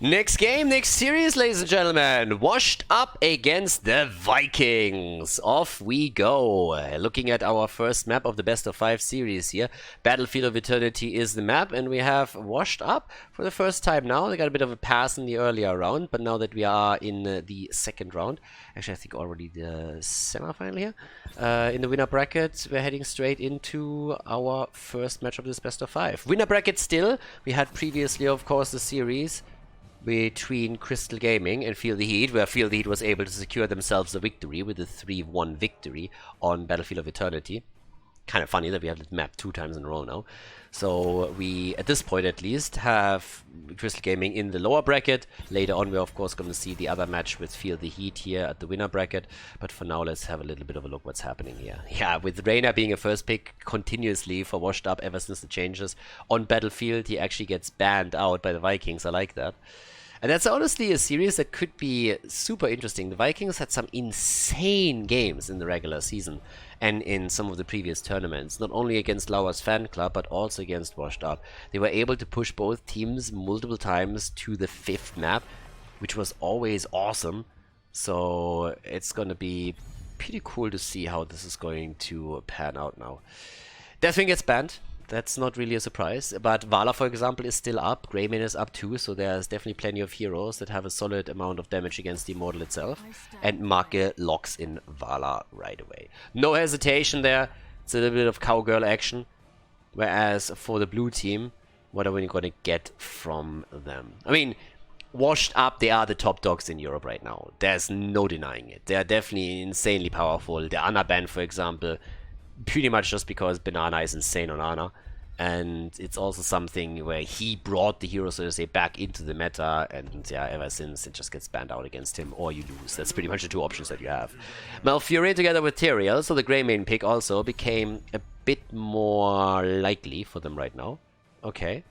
Next game, next series, ladies and gentlemen. Washed up against the Vikings. Off we go. Looking at our first map of the best of 5 series here. Battlefield of Eternity is the map, and we have Washed Up for the first time now. They got a bit of a pass in the earlier round, but now that we are in the second round, actually I think already the semi-final here, in the winner bracket, we're heading straight into our first match of this best of 5. Winner bracket still. We had previously, of course, the series between Crystal Gaming and Feel the Heat, where Feel the Heat was able to secure themselves a victory with a 3-1 victory on Battlefield of Eternity. Kind of funny that we have the map 2 times in a row now. So we, at this point at least, have Crystal Gaming in the lower bracket. Later on we're of course going to see the other match with Feel the Heat here at the winner bracket. But for now let's have a little bit of a look what's happening here. Yeah, with Reyna being a first pick continuously for Washed Up ever since the changes on Battlefield, he actually gets banned out by the Vikings. I like that. And that's honestly a series that could be super interesting. The Vikings had some insane games in the regular season and in some of the previous tournaments. Not only against Lauer's fan club, but also against Washed Up. They were able to push both teams multiple times to the 5th map, which was always awesome. So it's going to be pretty cool to see how this is going to pan out now. Deathwing gets banned. That's not really a surprise, but Vala, for example, is still up. Greymane is up too, so there's definitely plenty of heroes that have a solid amount of damage against the Immortal itself. And Marke locks in Vala right away. No hesitation there. It's a little bit of cowgirl action. Whereas for the blue team, what are we going to get from them? I mean, Washed Up, they are the top dogs in Europe right now. There's no denying it. They are definitely insanely powerful. The Ana ban, for example, pretty much just because Banana is insane on Ana. And it's also something where he brought the hero, so to say, back into the meta, and yeah, ever since it just gets banned out against him, or you lose. That's pretty much the 2 options that you have. Malfurion together with Tyrael, so the Greymane pick also became a bit more likely for them right now. Okay.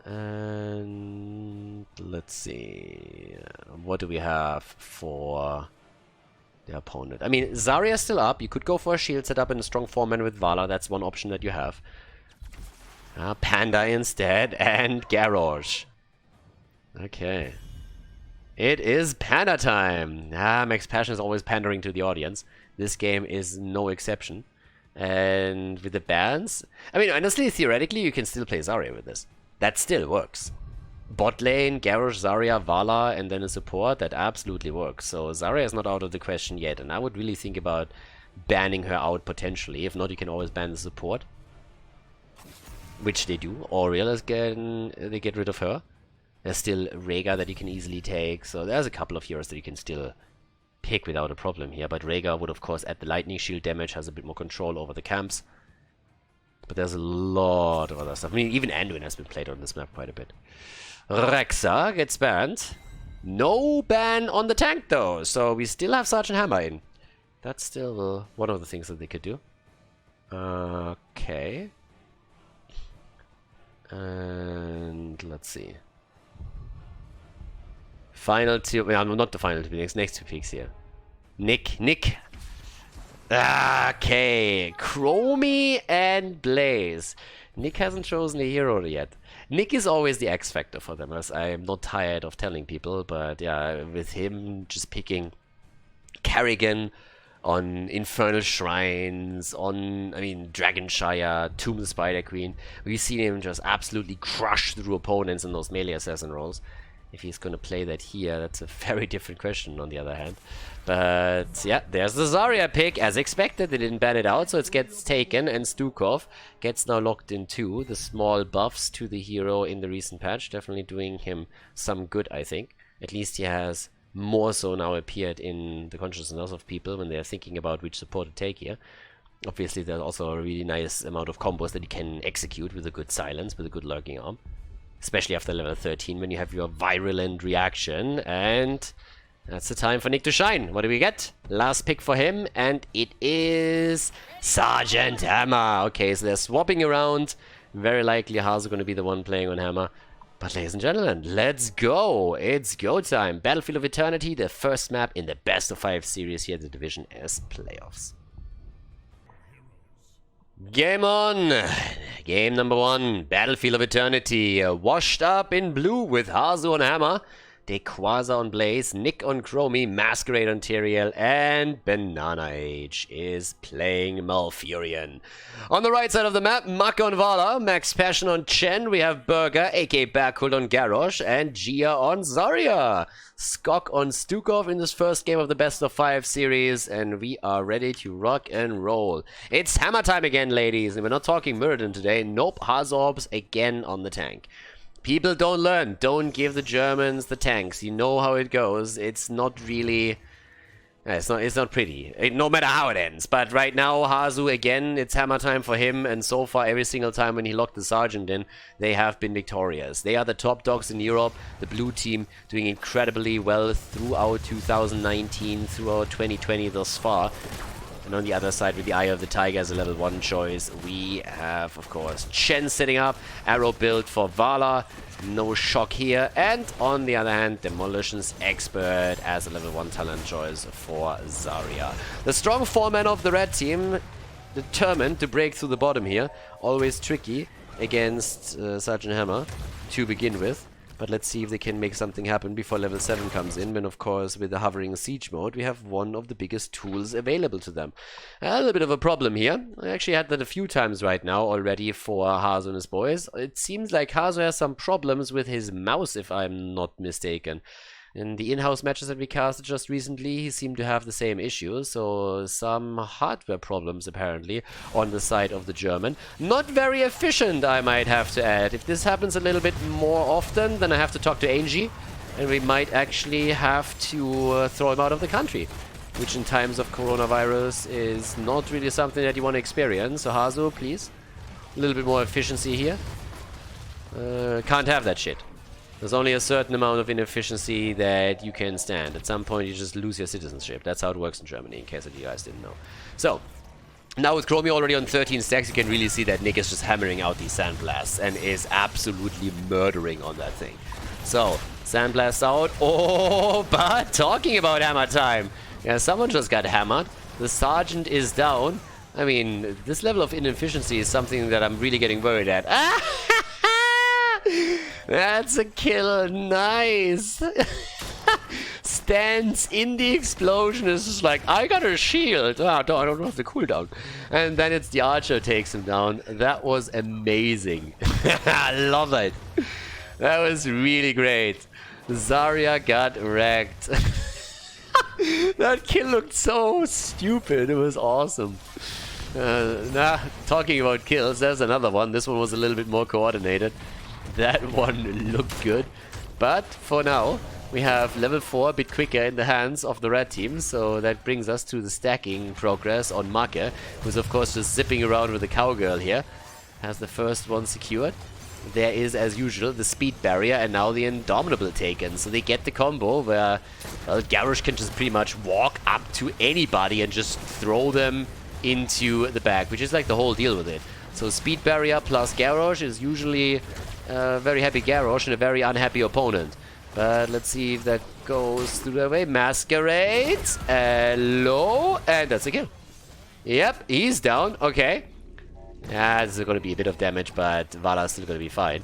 And let's see, what do we have for the opponent? I mean, Zarya's still up. You could go for a shield setup and a strong 4-man with Vala. That's one option that you have. Panda instead, and Garrosh. Okay. It is Panda time. Max Passion is always pandering to the audience. This game is no exception. And with the bans, I mean, honestly, theoretically, you can still play Zarya with this. That still works. Bot lane, Garrosh, Zarya, Vala, and then a support, that absolutely works. So Zarya is not out of the question yet, and I would really think about banning her out potentially. If not, you can always ban the support, which they do. Oriel is they get rid of her. There's still Rhaegar that you can easily take, so there's a couple of heroes that you can still pick without a problem here. But Rhaegar would of course add the lightning shield damage, has a bit more control over the camps. But there's a lot of other stuff. I mean, even Anduin has been played on this map quite a bit. Rexa gets banned. No ban on the tank though, so we still have Sergeant Hammer in. That's still one of the things that they could do. Okay. And let's see. Final 2, well, not the final 2 picks, next 2 picks here. Nick. Okay, Chromie and Blaze. Nick hasn't chosen a hero yet. Nick is always the X factor for them, as I am not tired of telling people, but yeah, with him just picking Kerrigan on Infernal Shrines, on, I mean, Dragonshire, Tomb of the Spider Queen, we've seen him just absolutely crush through opponents in those melee assassin roles. If he's going to play that here, that's a very different question on the other hand. But yeah, there's the Zarya pick. As expected, they didn't ban it out, so it gets taken, and Stukov gets now locked in too. The small buffs to the hero in the recent patch definitely doing him some good, I think. At least he has more so now appeared in the consciousness of people when they're thinking about which support to take here. Obviously, there's also a really nice amount of combos that he can execute with a good silence, with a good lurking arm. Especially after level 13, when you have your virulent reaction. And that's the time for Nick to shine. What do we get? Last pick for him, and it is Sergeant Hammer. Okay, so they're swapping around. Very likely Haas are going to be the one playing on Hammer. But ladies and gentlemen, let's go. It's go time. Battlefield of Eternity, the first map in the best of 5 series here at the Division S playoffs. Game on! Game number 1, Battlefield of Eternity. Washed up in blue with Hazu on Hammer, Dequaza on Blaze, Nick on Chromie, Masquerade on Tyrael, and Banana Age is playing Malfurion. On the right side of the map, Maka on Vala, Max Passion on Chen, we have Burger, aka Berkult on Garrosh, and Gia on Zarya. Skok on Stukov in this first game of the best of 5 series, and we are ready to rock and roll. It's hammer time again, ladies, and we're not talking Muradin today. Nope, Hazorbs again on the tank. People don't learn. Don't give the Germans the tanks. You know how it goes. It's not really... It's not pretty. No matter how it ends. But right now, Hazu, again, it's hammer time for him. And so far, every single time when he locked the Sergeant in, they have been victorious. They are the top dogs in Europe. The blue team doing incredibly well throughout 2019, throughout 2020 thus far. And on the other side, with the Eye of the Tiger as a level 1 choice, we have, of course, Chen setting up. Arrow build for Vala. No shock here. And on the other hand, Demolition's Expert as a level 1 talent choice for Zarya. The strong 4-man of the red team, determined to break through the bottom here. Always tricky against Sergeant Hammer to begin with. But let's see if they can make something happen before level 7 comes in, when of course with the hovering siege mode we have one of the biggest tools available to them. A little bit of a problem here. I actually had that a few times right now already for Hazu and his boys. It seems like Hazu has some problems with his mouse, if I'm not mistaken. In the in-house matches that we casted just recently, he seemed to have the same issue, so some hardware problems apparently on the side of the German. Not very efficient, I might have to add. If this happens a little bit more often, then I have to talk to Angie, and we might actually have to throw him out of the country, which in times of coronavirus is not really something that you want to experience. So Hazu, please, a little bit more efficiency here. Can't have that shit. There's only a certain amount of inefficiency that you can stand. At some point, you just lose your citizenship. That's how it works in Germany, in case you guys didn't know. So, now with Chromie already on 13 stacks, you can really see that Nick is just hammering out these Sandblasts and is absolutely murdering on that thing. So, Sandblasts out. Oh, but talking about hammer time. Yeah, someone just got hammered. The Sergeant is down. I mean, this level of inefficiency is something that I'm really getting worried at. That's a kill. Nice. Stands in the explosion. Is just like, I got a shield. Oh, I don't have the cooldown. And then it's the archer takes him down. That was amazing. I love it. That was really great. Zarya got wrecked. That kill looked so stupid. It was awesome. Talking about kills, there's another one. This one was a little bit more coordinated. That one looked good. But for now, we have level 4 a bit quicker in the hands of the red team. So that brings us to the stacking progress on Make, who's of course just zipping around with the cowgirl here. Has the first one secured. There is, as usual, the speed barrier and now the Indomitable taken. So they get the combo where, well, Garrosh can just pretty much walk up to anybody and just throw them into the back, which is like the whole deal with it. So speed barrier plus Garrosh is usually a very happy Garrosh and a very unhappy opponent. But let's see if that goes through their way. Masquerade. Hello. And that's a kill. Yep, he's down. Okay. Yeah, this is going to be a bit of damage, but Vala's still going to be fine.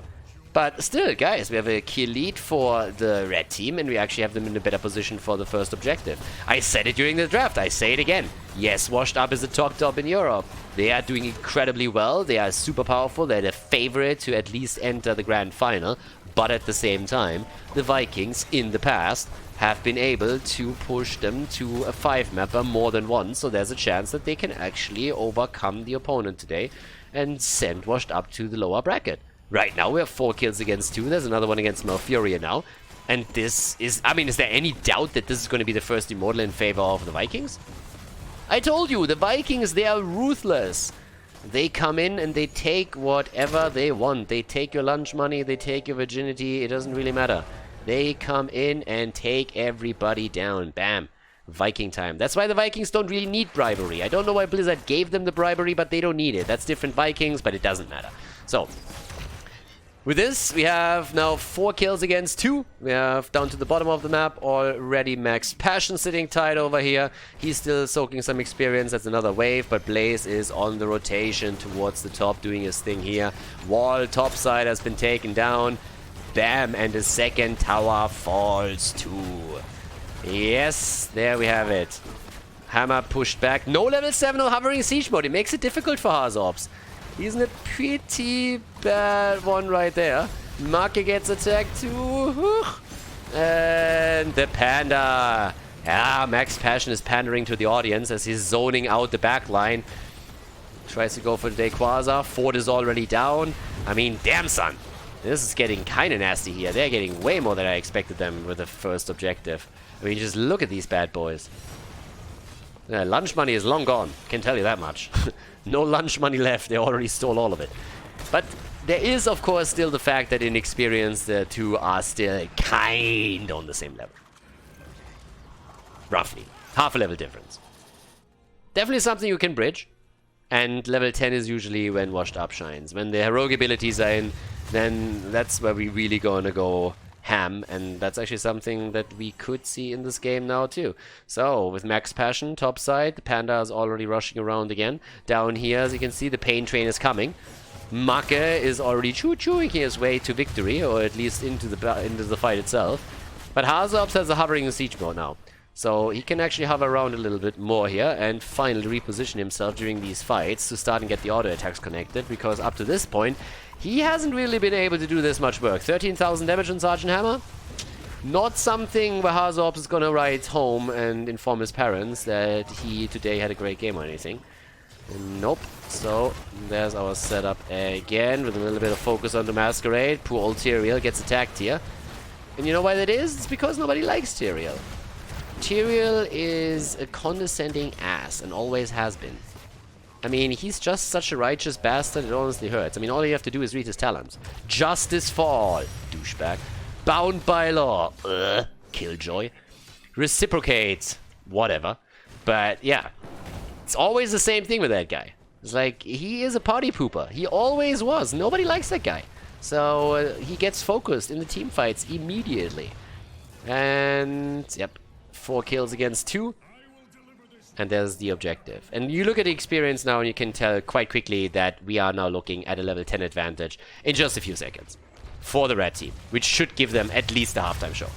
But still, guys, we have a kill lead for the red team, and we actually have them in a better position for the first objective. I said it during the draft. I say it again. Yes, Washed Up is the top top in Europe. They are doing incredibly well. They are super powerful. They're the favorite to at least enter the grand final. But at the same time, the Vikings in the past have been able to push them to a 5-mapper more than once. So there's a chance that they can actually overcome the opponent today and send Washed Up to the lower bracket. Right now, we have 4 kills against 2. There's another one against Malfurion now. And this is... I mean, is there any doubt that this is going to be the first Immortal in favor of the Vikings? I told you, the Vikings, they are ruthless. They come in and they take whatever they want. They take your lunch money, they take your virginity. It doesn't really matter. They come in and take everybody down. Bam. Viking time. That's why the Vikings don't really need bribery. I don't know why Blizzard gave them the bribery, but they don't need it. That's different Vikings, but it doesn't matter. So... With this, we have now 4 kills against 2. We have down to the bottom of the map already Max Passion sitting tight over here. He's still soaking some experience. That's another wave, but Blaze is on the rotation towards the top, doing his thing here. Wall top side has been taken down. Bam, and the second tower falls too. Yes, there we have it. Hammer pushed back. No level 7 or hovering siege mode. It makes it difficult for Hazorps. He's in a pretty bad one right there. Marke gets attacked too. And the Panda. Yeah, Max Passion is pandering to the audience as he's zoning out the back line. Tries to go for the Quasar. Ford is already down. I mean, damn son. This is getting kind of nasty here. They're getting way more than I expected them with the first objective. I mean, just look at these bad boys. Lunch money is long gone. Can tell you that much. No lunch money left. They already stole all of it. But there is, of course, still the fact that in experience, the two are still kind on the same level. Roughly. Half a level difference. Definitely something you can bridge. And level 10 is usually when washed up shines. When the heroic abilities are in, then that's where we really gonna go ham, and that's actually something that we could see in this game now too. So with Max Passion top side, the Panda is already rushing around again. Down here, as you can see, the pain train is coming. Make is already choo-chooing his way to victory, or at least into the fight itself. But Hazorps has a hovering siege mode now, so he can actually hover around a little bit more here and finally reposition himself during these fights to start and get the auto attacks connected, because up to this point he hasn't really been able to do this much work. 13,000 damage on Sergeant Hammer. Not something where Hazorps is gonna write home and inform his parents that he today had a great game or anything. Nope. So there's our setup again with a little bit of focus on the Masquerade. Poor old Tyrael gets attacked here. And you know why that is? It's because nobody likes Tyrael. Tyrael is a condescending ass and always has been. I mean, he's just such a righteous bastard, it honestly hurts. I mean, all you have to do is read his talents. Justice Fall, douchebag. Bound by Law, killjoy. Reciprocate, whatever. But yeah, it's always the same thing with that guy. It's like, he is a party pooper. He always was. Nobody likes that guy. So he gets focused in the team fights immediately. And, yep, 4 kills against 2. And there's the objective. And you look at the experience now and you can tell quite quickly that we are now looking at a level 10 advantage in just a few seconds for the red team, which should give them at least a halftime show.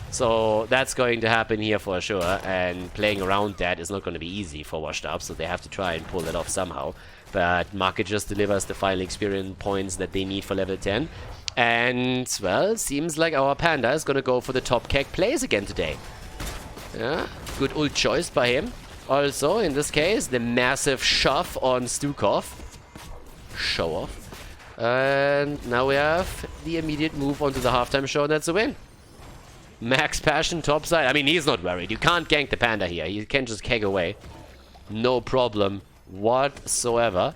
So that's going to happen here for sure, and playing around that is not going to be easy for Washed Up, so they have to try and pull it off somehow. But Market just delivers the final experience points that they need for level 10. And, well, seems like our Panda is going to go for the top keg plays again today. Yeah, good ult choice by him. Also, in this case, the massive shove on Stukov. Show off. And now we have the immediate move onto the halftime show, and that's a win. Max Passion topside. I mean, he's not worried. You can't gank the Panda here. You can just keg away. No problem whatsoever.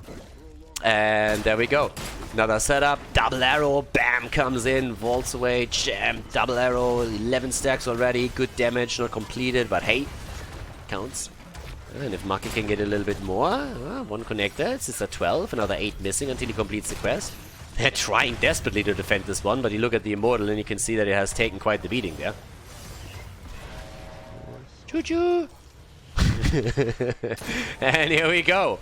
And there we go. Another setup. Double arrow. Bam. Comes in. Vaults away. Jam. Double arrow. 11 stacks already. Good damage. Not completed, but hey. Counts. And if Maki can get a little bit more, one connector, it's at 12, another 8 missing until he completes the quest. They're trying desperately to defend this one, but you look at the Immortal and you can see that it has taken quite the beating there. Choo-choo! And here we go.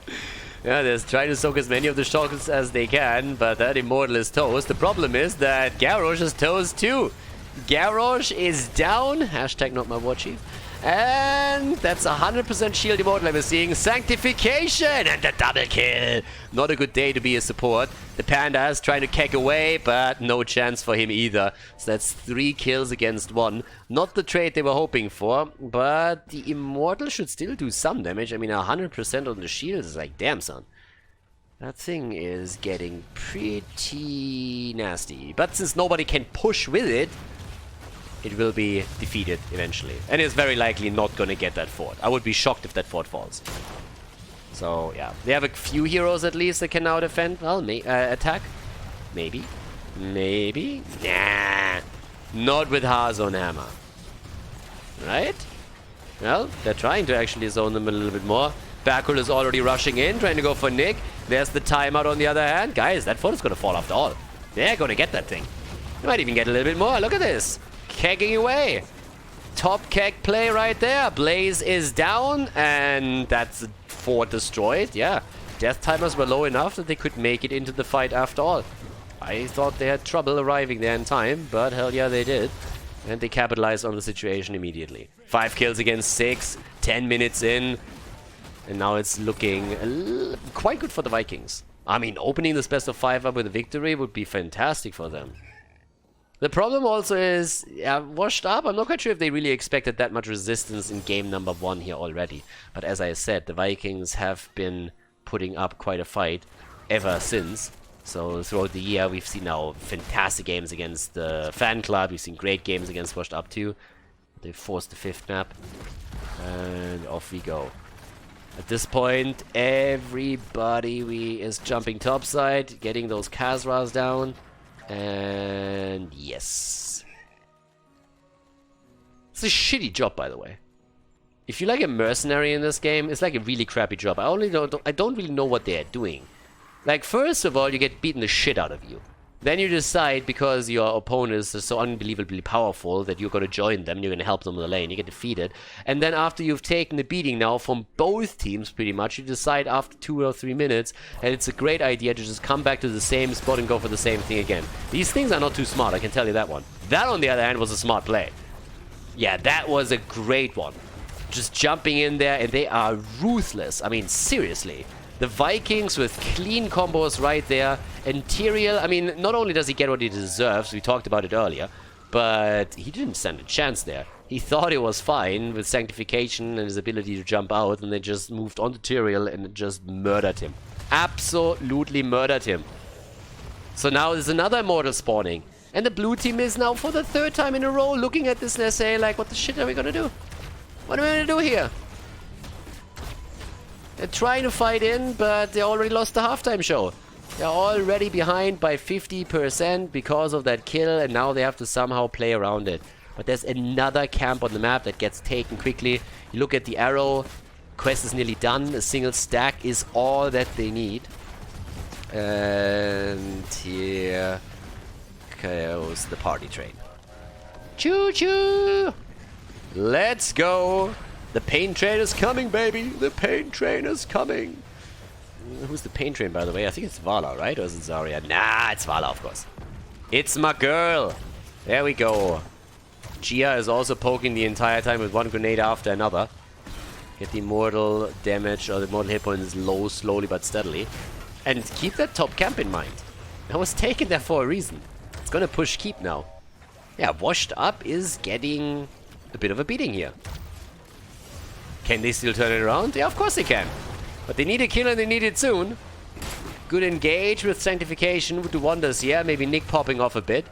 Yeah, they're trying to soak as many of the shocks as they can, but that Immortal is toast. The problem is that Garrosh is toast too. Garrosh is down. Hashtag not my war chief. And that's 100% shield Immortal I'm seeing. Sanctification and the double kill. Not a good day to be a support. The Panda is trying to keg away, but no chance for him either. So that's 3 kills against 1. Not the trade they were hoping for, but the Immortal should still do some damage. I mean, 100% on the shield is like, damn son. That thing is getting pretty nasty. But since nobody can push with it, it will be defeated eventually. And it's very likely not going to get that fort. I would be shocked if that fort falls. So, yeah. They have a few heroes at least that can now defend. Well, attack. Maybe. Maybe. Nah. Not with Hazon Hammer. Right? Well, they're trying to actually zone them a little bit more. Bakul is already rushing in, trying to go for Nick. There's the timeout on the other hand. Guys, that fort is going to fall after all. They're gonna get that thing. They might even get a little bit more. Look at this. Kegging away. Top keg play right there. Blaze is down, and that's 4 destroyed. Yeah, death timers were low enough that they could make it into the fight after all. I thought they had trouble arriving there in time, but hell yeah, they did. And they capitalized on the situation immediately. 5 kills against 6, 10 minutes in. And now it's looking quite good for the Vikings. I mean, opening this best of 5 up with a victory would be fantastic for them. The problem also is, washed up. I'm not quite sure if they really expected that much resistance in game number 1 here already. But as I said, the Vikings have been putting up quite a fight ever since. So throughout the year, we've seen now fantastic games against the Fan Club. We've seen great games against Washed Up too. They forced the 5th map. And off we go. At this point, everybody is jumping topside, getting those Khazras down. And yes. It's a shitty job, by the way. If you're like a mercenary in this game, it's like a really crappy job. I don't really know what they're doing. Like, first of all, you get beaten the shit out of you. Then you decide, because your opponents are so unbelievably powerful, that you're going to join them, you're going to help them in the lane, you get defeated. And then after you've taken the beating now from both teams, pretty much, you decide after 2 or 3 minutes that it's a great idea to just come back to the same spot and go for the same thing again. These things are not too smart, I can tell you that one. That, on the other hand, was a smart play. Yeah, that was a great one. Just jumping in there, and they are ruthless. I mean, seriously. The Vikings with clean combos right there. And Tyrael, I mean, not only does he get what he deserves, we talked about it earlier, but he didn't stand a chance there. He thought it was fine with Sanctification and his ability to jump out, and they just moved on to Tyrael and just murdered him. Absolutely murdered him. So now there's another Immortal spawning. And the blue team is now for the 3rd time in a row looking at this and they say, like, what the shit are we gonna do? What are we gonna do here? They're trying to fight in, but they already lost the halftime show. They're already behind by 50% because of that kill, and now they have to somehow play around it. But there's another camp on the map that gets taken quickly. You look at the arrow, quest is nearly done. A single stack is all that they need. And here goes the party train. Choo-choo! Let's go! The pain train is coming, baby! The pain train is coming! Who's the pain train, by the way? I think it's Vala, right? Or is it Zarya? Nah, it's Vala, of course. It's my girl! There we go. Gia is also poking the entire time with one grenade after another. Get the mortal damage, or the mortal hit points low, slowly but steadily. And keep that top camp in mind. I was taken there for a reason. It's gonna push keep now. Yeah, Washed Up is getting a bit of a beating here. Can they still turn it around? Yeah, of course they can. But they need a kill and they need it soon. Good engage with Sanctification would do wonders here. Maybe Nick popping off a bit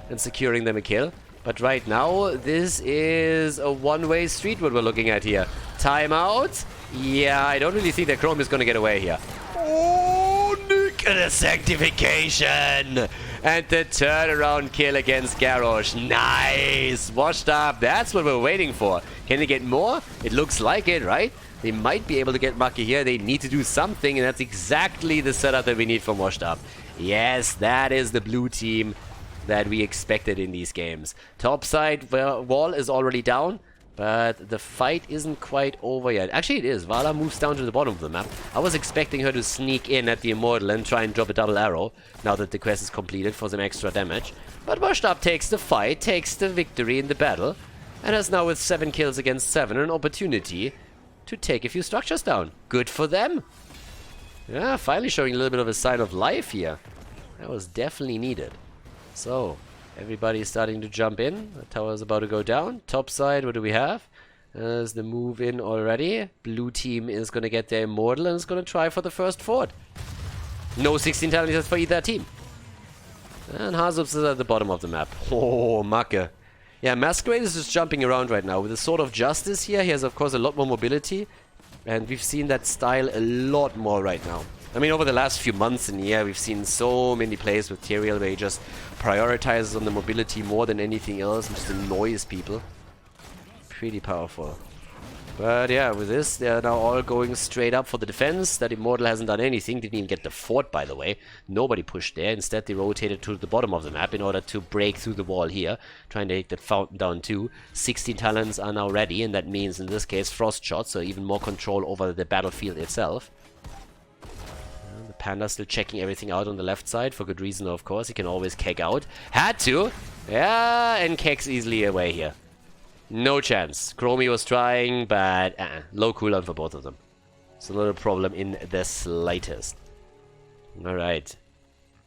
and securing them a kill. But right now, this is a one-way street what we're looking at here. Timeout. Yeah, I don't really think that Chrome is going to get away here. Oh, Nick and a Sanctification. And the turnaround kill against Garrosh. Nice. Washed Up. That's what we're waiting for. Can they get more? It looks like it, right? They might be able to get Maki here. They need to do something, and that's exactly the setup that we need from Washed Up. Yes, that is the blue team that we expected in these games. Topside wall is already down, but the fight isn't quite over yet. Actually, it is. Vala moves down to the bottom of the map. I was expecting her to sneak in at the Immortal and try and drop a double arrow, now that the quest is completed, for some extra damage. But Washed Up takes the fight, takes the victory in the battle, and has now, with 7 kills against 7, an opportunity to take a few structures down. Good for them. Yeah, finally showing a little bit of a sign of life here. That was definitely needed. So, everybody's starting to jump in. The tower is about to go down. Top side, what do we have? There's the move in already. Blue team is going to get their Immortal and is going to try for the first fort. No 16 talents for either team. And Hazups is at the bottom of the map. Oh, Macke. Yeah, Masquerade is just jumping around right now. With the Sword of Justice here, he has, of course, a lot more mobility. And we've seen that style a lot more right now. I mean, over the last few months and year, we've seen so many plays with Tyrael where he just prioritizes on the mobility more than anything else and just annoys people. Pretty powerful. But yeah, with this, they are now all going straight up for the defense. That Immortal hasn't done anything. Didn't even get the fort, by the way. Nobody pushed there. Instead, they rotated to the bottom of the map in order to break through the wall here. Trying to take that fountain down too. 16 talents are now ready, and that means, in this case, frost shots. So even more control over the battlefield itself. The Panda still checking everything out on the left side. For good reason, of course. He can always keg out. Had to! Yeah, and kegs easily away here. No chance. Chromie was trying, but low cooldown for both of them. So not a problem in the slightest. Alright.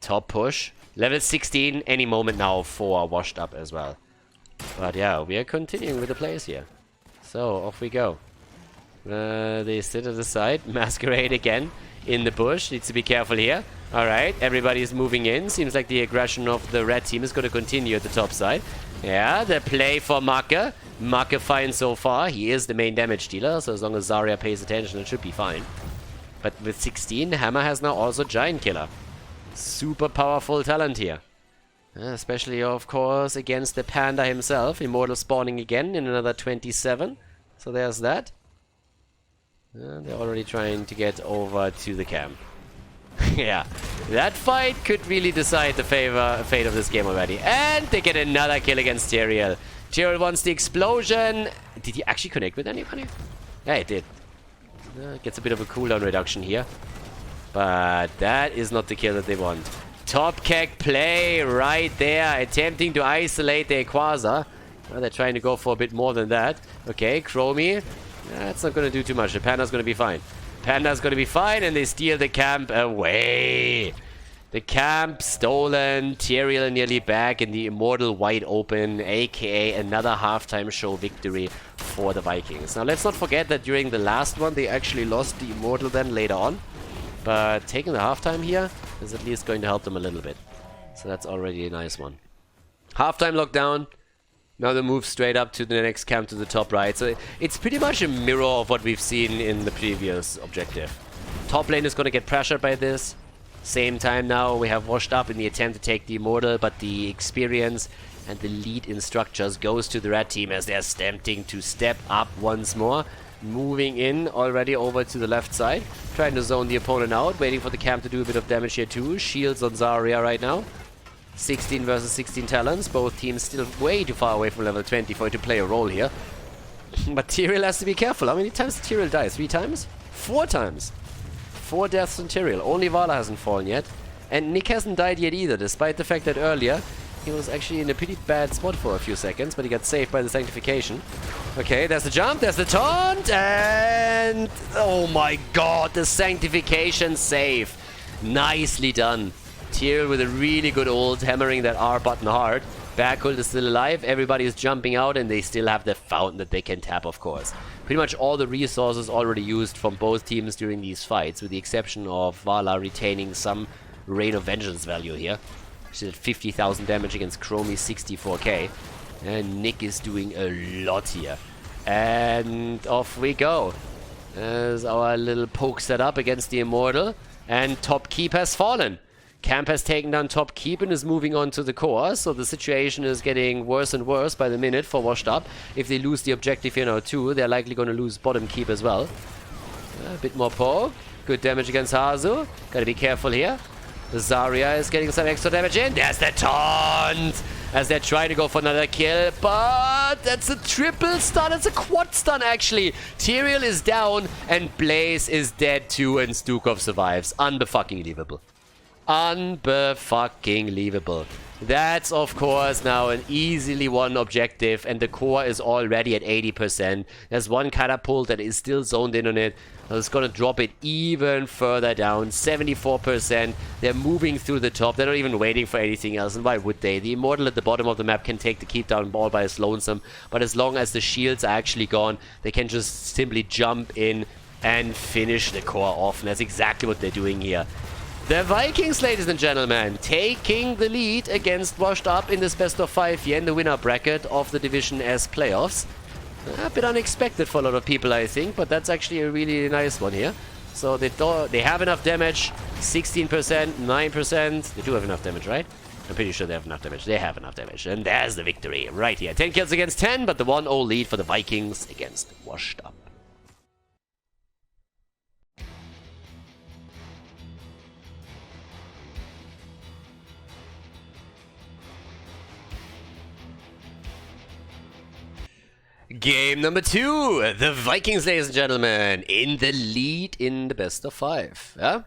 Top push. Level 16, any moment now for Washed Up as well. But yeah, we are continuing with the plays here. So, off we go. They sit at the side. Masquerade again in the bush. Needs to be careful here. Alright, everybody's moving in. Seems like the aggression of the red team is going to continue at the top side. Yeah, the play for Macke. Macke fine so far. He is the main damage dealer, so as long as Zarya pays attention, it should be fine. But with 16, Hammer has now also Giant Killer. Super powerful talent here. Especially, of course, against the Panda himself. Immortal spawning again in another 27. So there's that. They're already trying to get over to the camp. Yeah, that fight could really decide the fate of this game already. And they get another kill against Tyrael. Tyrael wants the explosion. Did he actually connect with anybody? Yeah, it did. Gets a bit of a cooldown reduction here. But that is not the kill that they want. Top keg play right there. Attempting to isolate the Quasar. Well, they're trying to go for a bit more than that. Okay, Chromie. That's not going to do too much. The Panda's going to be fine. Panda's going to be fine, and they steal the camp away. The camp stolen. Tyrael nearly back, and the Immortal wide open, aka another halftime show victory for the Vikings. Now, let's not forget that during the last one, they actually lost the Immortal then later on. But taking the halftime here is at least going to help them a little bit. So that's already a nice one. Halftime lockdown. Now they move straight up to the next camp to the top right. So it's pretty much a mirror of what we've seen in the previous objective. Top lane is going to get pressured by this. Same time now we have Washed Up in the attempt to take the Immortal, but the experience and the lead in structures goes to the red team as they're attempting to step up once more. Moving in already over to the left side. Trying to zone the opponent out. Waiting for the camp to do a bit of damage here too. Shields on Zarya right now. 16 versus 16 talents. Both teams still way too far away from level 20 for it to play a role here. But Tyrael has to be careful. How many times did Tyrael die? 3 times? 4 times. 4 deaths on Tyrael. Only Vala hasn't fallen yet. And Nick hasn't died yet either, despite the fact that earlier he was actually in a pretty bad spot for a few seconds, but he got saved by the Sanctification. Okay, there's the jump, there's the taunt, and oh my god, the Sanctification save. Nicely done. Tyrael with a really good ult, hammering that R button hard. Back ult is still alive, everybody is jumping out, and they still have the fountain that they can tap, of course. Pretty much all the resources already used from both teams during these fights, with the exception of Vala retaining some Rain of Vengeance value here. She did 50,000 damage against Chromie, 64k. And Nick is doing a lot here. And off we go. There's our little poke set up against the Immortal. And top keep has fallen. Camp has taken down top keep and is moving on to the core. So the situation is getting worse and worse by the minute for Washed Up. If they lose the objective here now too, they're likely going to lose bottom keep as well. A bit more poke. Good damage against Hazu. Gotta be careful here. Zarya is getting some extra damage in. There's the taunt! As they're trying to go for another kill. But that's a triple stun. It's a quad stun, actually. Tyrael is down and Blaze is dead too, and Stukov survives. Unbe-fucking-believable. Unbe-fucking-believable. That's, of course, now an easily won objective, and the core is already at 80%. There's one catapult that is still zoned in on it. It's going to drop it even further down, 74%. They're moving through the top. They're not even waiting for anything else, and why would they? The Immortal at the bottom of the map can take the keep down all by his lonesome, but as long as the shields are actually gone, they can just simply jump in and finish the core off, and that's exactly what they're doing here. The Vikings, ladies and gentlemen, taking the lead against Washed Up in this best of 5 here in the winner bracket of the Division S playoffs. A bit unexpected for a lot of people, I think, but that's actually a really nice one here. So they have enough damage, 16%, 9%. They do have enough damage, right? I'm pretty sure they have enough damage. They have enough damage. And there's the victory right here. 10 kills against 10, but the 1-0 lead for the Vikings against Washed Up. Game number 2. The Vikings, ladies and gentlemen, in the lead in the best of 5. Yeah?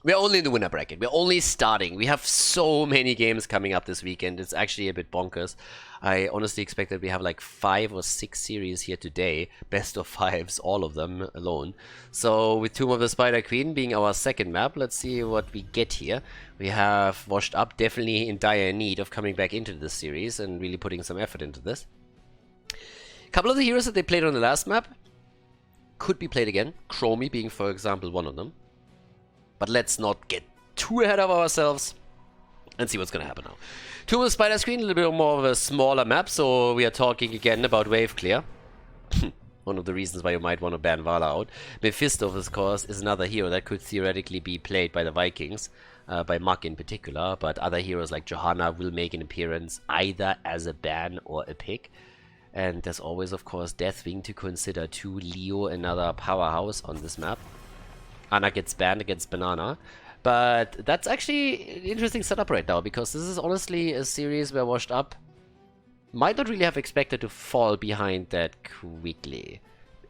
We're only in the winner bracket. We're only starting. We have so many games coming up this weekend. It's actually a bit bonkers. I honestly expect that we have like 5 or 6 series here today. Best of 5s, all of them alone. So with Tomb of the Spider Queen being our second map, let's see what we get here. We have Washed Up, definitely in dire need of coming back into this series and really putting some effort into this. A couple of the heroes that they played on the last map could be played again. Chromie being, for example, one of them. But let's not get too ahead of ourselves and see what's going to happen now. Tomb of the Spider Screen, a little bit more of a smaller map, so we are talking again about wave clear. One of the reasons why you might want to ban Vala out. Mephisto, of course, is another hero that could theoretically be played by the Vikings, by Muck in particular, but other heroes like Johanna will make an appearance either as a ban or a pick. And there's always, of course, Deathwing to consider too. Leo, another powerhouse on this map. Anna gets banned against Banana. But that's actually an interesting setup right now, because this is honestly a series where Washed Up might not really have expected to fall behind that quickly.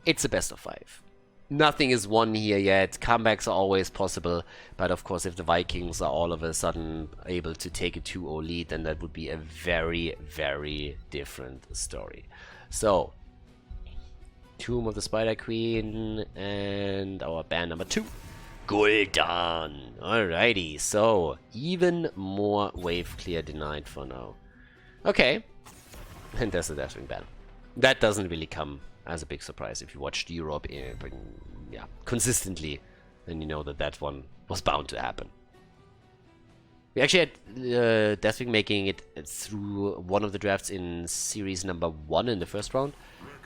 It's a best of 5. Nothing is won here yet. Comebacks are always possible. But of course, if the Vikings are all of a sudden able to take a 2-0 lead, then that would be a very, very different story. So, Tomb of the Spider Queen and our ban number 2. Khaldor. Alrighty, so even more wave clear denied for now. Okay. And there's the Deathwing ban. That doesn't really come as a big surprise if you watched Europe consistently, then you know that that one was bound to happen. We actually had Deathwing making it through one of the drafts in series number 1 in the first round,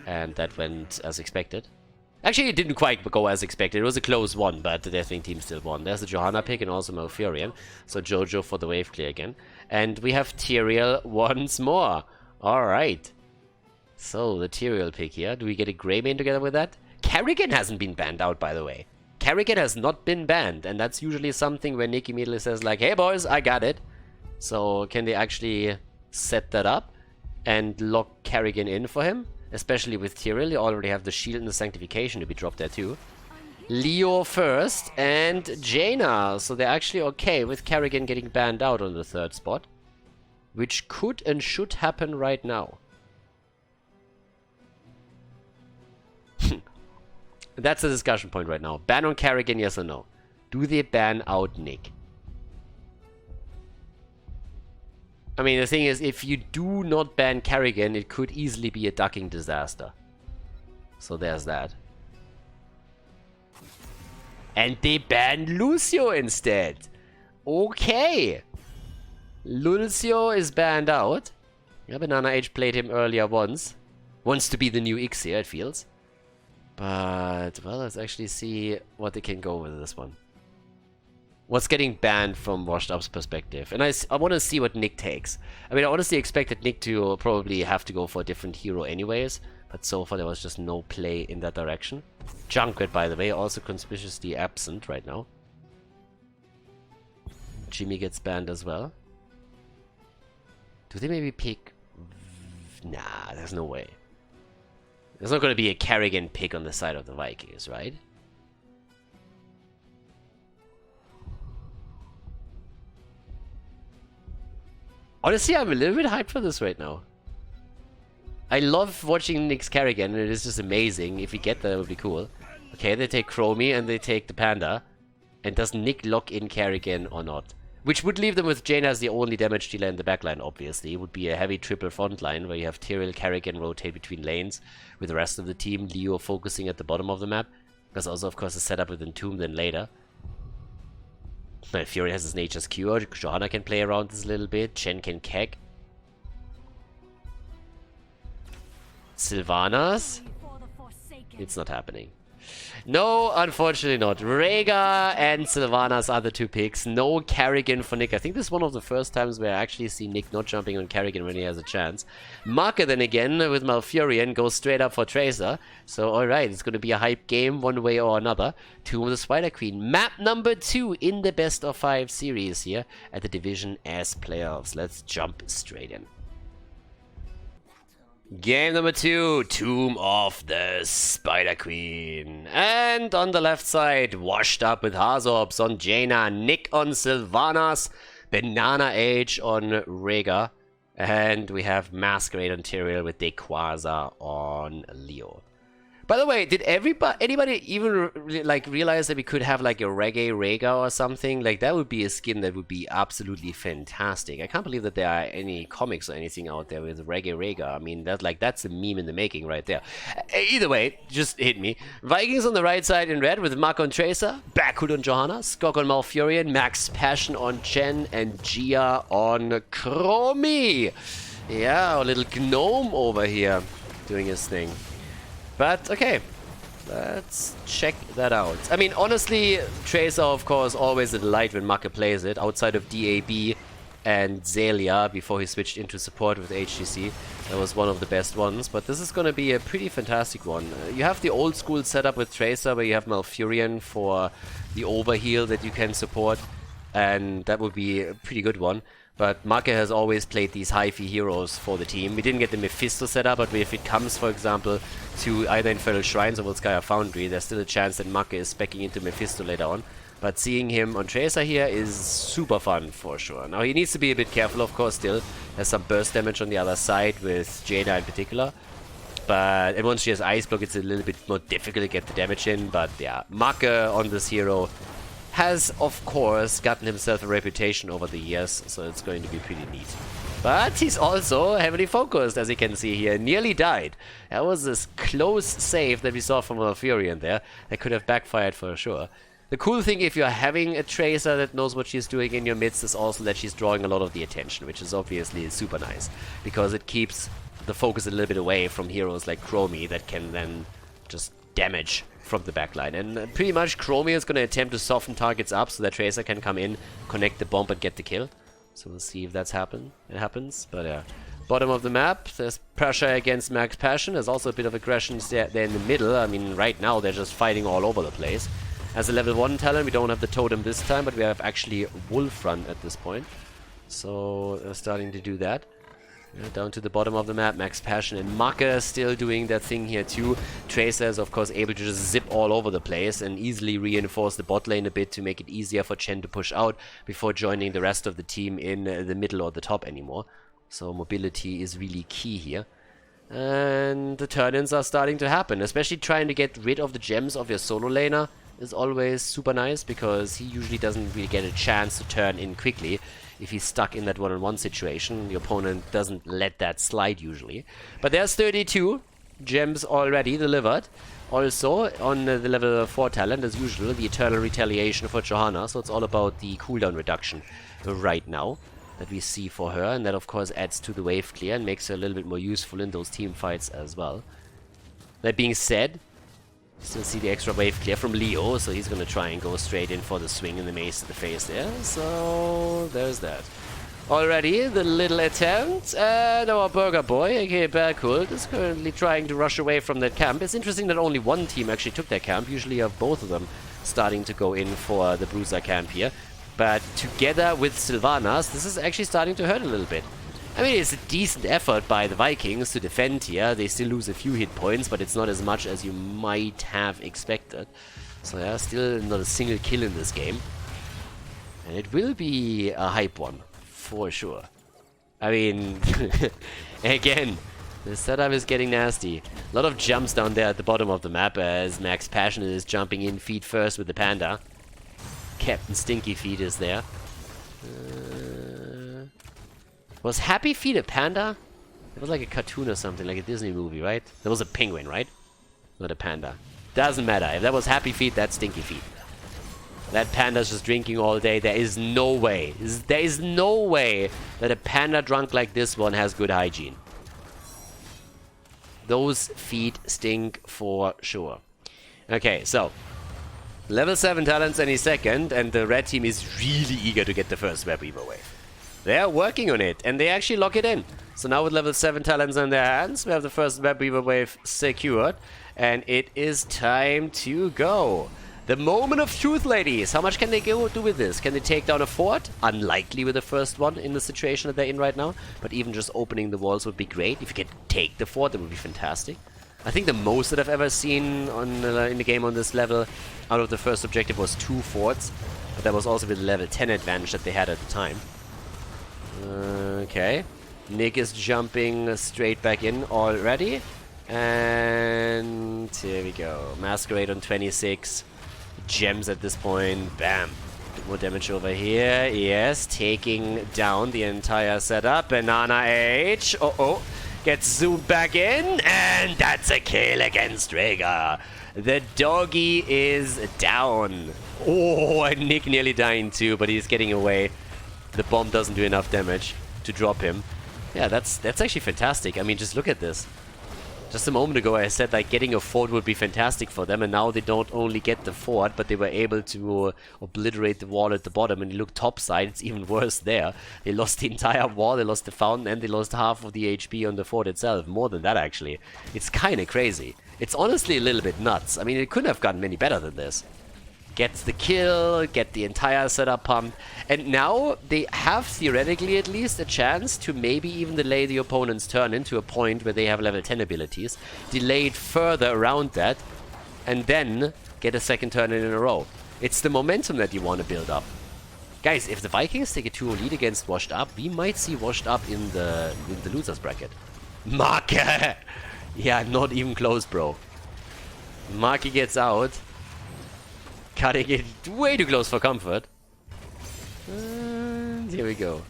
and that went as expected. Actually, it didn't quite go as expected. It was a close one, but the Deathwing team still won. There's the Johanna pick and also Malfurion. So Jojo for the wave clear again. And we have Tyrael once more. Alright. So, the Tyrael pick here. Do we get a Greymane together with that? Kerrigan hasn't been banned out, by the way. Kerrigan has not been banned. And that's usually something where Nick immediately says like, hey boys, I got it. So, can they actually set that up and lock Kerrigan in for him? Especially with Tyrael, you already have the shield and the sanctification to be dropped there too. Leo first and Jaina. So they're actually okay with Kerrigan getting banned out on the 3rd spot. Which could and should happen right now. That's the discussion point right now. Ban on Kerrigan, yes or no? Do they ban out Nick? I mean, the thing is, if you do not ban Kerrigan, it could easily be a ducking disaster. So there's that. And they banned Lucio instead. Okay. Lucio is banned out. Yeah, Banana Age played him earlier once. Wants to be the new Ixia, it feels. But, well, let's actually see what they can go with this one. What's getting banned from Washed Up's perspective. And I want to see what Nick takes. I mean, I honestly expected Nick to probably have to go for a different hero anyways. But so far there was just no play in that direction. Junkrat, by the way, also conspicuously absent right now. Jimmy gets banned as well. Do they maybe pick... Nah, there's no way. There's not going to be a Kerrigan pick on the side of the Vikings, right? Honestly, I'm a little bit hyped for this right now. I love watching Nick's Kerrigan, and it is just amazing. If we get that, it would be cool. Okay, they take Chromie and they take the Panda. And does Nick lock in Kerrigan or not? Which would leave them with Jaina as the only damage dealer in the backline, obviously. It would be a heavy triple front line where you have Tyrael, Kerrigan rotate between lanes with the rest of the team. Leo focusing at the bottom of the map. Because also, of course, a setup with Entomb then later. Fury has his Nature's Cure. Johanna can play around this a little bit. Chen can keg. Sylvanas? It's not happening. No, unfortunately not. Rhaegar and Sylvanas are the 2 picks. No Kerrigan for Nick. I think this is one of the first times where I actually see Nick not jumping on Kerrigan when he has a chance. Marker then again with Malfurion goes straight up for Tracer. So alright, it's going to be a hype game one way or another. Tomb of the Spider Queen. Map number 2 in the best of 5 series here at the Division S playoffs. Let's jump straight in. Game number 2, Tomb of the Spider Queen. And on the left side, washed up with Hazorps on Jaina, Nick on Sylvanas, Banana Age on Rhaegar, and we have Masquerade on Tyrael with Dequaza on Leo. By the way, did anybody even realize that we could have like a Reggae Rhaegar or something? Like that would be a skin that would be absolutely fantastic. I can't believe that there are any comics or anything out there with Reggae Rhaegar. I mean, that's a meme in the making right there. Either way, just hit me. Vikings on the right side in red with Mark on Tracer, Bakul on Johanna, Skok on Malfurion, Max Passion on Chen, and Gia on Chromie. Yeah, our little gnome over here doing his thing. But, okay, let's check that out. I mean, honestly, Tracer, of course, always a delight when Maka plays it, outside of DAB and Zelia before he switched into support with HTC. That was one of the best ones, but this is going to be a pretty fantastic one. You have the old school setup with Tracer, where you have Malfurion for the overheal that you can support, and that would be a pretty good one. But Maka has always played these high-fee heroes for the team. We didn't get the Mephisto setup, but if it comes, for example, to either Infernal Shrines or Volskaya Foundry, there's still a chance that Maka is speccing into Mephisto later on. But seeing him on Tracer here is super fun for sure. Now he needs to be a bit careful, of course, still. There's some burst damage on the other side with Jaina in particular. And once she has Ice Block, it's a little bit more difficult to get the damage in. But yeah, Maka on this hero has, of course, gotten himself a reputation over the years, so it's going to be pretty neat. But he's also heavily focused, as you can see here. Nearly died. That was this close save that we saw from Malfurion there. That could have backfired for sure. The cool thing, if you're having a Tracer that knows what she's doing in your midst, is also that she's drawing a lot of the attention, which is obviously super nice, because it keeps the focus a little bit away from heroes like Chromie that can then just damage from the backline. And pretty much Chromie is going to attempt to soften targets up so that Tracer can come in, connect the bomb and get the kill. So we'll see if it happens. But yeah, bottom of the map, there's pressure against Max Passion. There's also a bit of aggression there in the middle. I mean, right now they're just fighting all over the place. As a level 1 talent, we don't have the totem this time, but we have actually Wolf Run at this point. So they're starting to do that. Down to the bottom of the map, Max Passion and Maka still doing that thing here too. Tracer is of course able to just zip all over the place and easily reinforce the bot lane a bit to make it easier for Chen to push out before joining the rest of the team in the middle or the top anymore. So mobility is really key here. And the turn-ins are starting to happen, especially trying to get rid of the gems of your solo laner is always super nice, because he usually doesn't really get a chance to turn in quickly. If he's stuck in that one-on-one situation, the opponent doesn't let that slide usually. But there's 32 gems already delivered. Also, on the level 4 talent, as usual, the Eternal Retaliation for Johanna. So it's all about the cooldown reduction right now that we see for her. And that, of course, adds to the wave clear and makes her a little bit more useful in those team fights as well. That being said, still see the extra wave clear from Leo, so he's gonna try and go straight in for the swing in the mace to the face there. So there's that. Already the little attempt, and our Burger Boy, aka Berkult, is currently trying to rush away from that camp. It's interesting that only one team actually took that camp. Usually you have both of them starting to go in for the Bruiser camp here. But together with Sylvanas, this is actually starting to hurt a little bit. I mean, it's a decent effort by the Vikings to defend here. They still lose a few hit points, but it's not as much as you might have expected. So yeah, still not a single kill in this game. And it will be a hype one, for sure. I mean, again, the setup is getting nasty. A lot of jumps down there at the bottom of the map as Max Passion is jumping in feet first with the Panda. Captain Stinky Feet is there. Was Happy Feet a panda? It was like a cartoon or something, like a Disney movie, right? That was a penguin, right? Not a panda. Doesn't matter. If that was Happy Feet, that's Stinky Feet. That panda's just drinking all day. There is no way. There is no way that a panda drunk like this one has good hygiene. Those feet stink for sure. Okay, so level 7 talents any second, and the red team is really eager to get the first Web Weaver wave. They're working on it, and they actually lock it in. So now with level 7 talents in their hands, we have the first Web Weaver wave secured, and it is time to go. The moment of truth, ladies. How much can they do with this? Can they take down a fort? Unlikely with the first one in the situation that they're in right now. But even just opening the walls would be great. If you can take the fort, that would be fantastic. I think the most that I've ever seen on in the game on this level out of the first objective was 2 forts. But that was also with the level 10 advantage that they had at the time. Okay. Nick is jumping straight back in already. And here we go. Masquerade on 26. Gems at this point. Bam. More damage over here. Yes, taking down the entire setup. Banana H. Oh. Gets zoomed back in. And that's a kill against Rhaegar. The doggy is down. Oh, and Nick nearly dying too, but he's getting away. The bomb doesn't do enough damage to drop him. Yeah, that's actually fantastic. I mean, just look at this. Just a moment ago I said like getting a fort would be fantastic for them, and now they don't only get the fort, but they were able to obliterate the wall at the bottom. And you look topside, it's even worse there. They lost the entire wall, they lost the fountain, and they lost half of the HP on the fort itself. More than that, actually. It's kind of crazy. It's honestly a little bit nuts. I mean, it couldn't have gotten any better than this. Gets the kill, get the entire setup pumped, and now they have, theoretically at least, a chance to maybe even delay the opponent's turn into a point where they have level 10 abilities, delay it further around that, and then get a second turn in a row. It's the momentum that you want to build up. Guys, if the Vikings take a 2-0 lead against Washed Up, we might see Washed Up in the losers bracket. Marke! Yeah, not even close, bro. Marke gets out. Cutting it way too close for comfort. And here we go.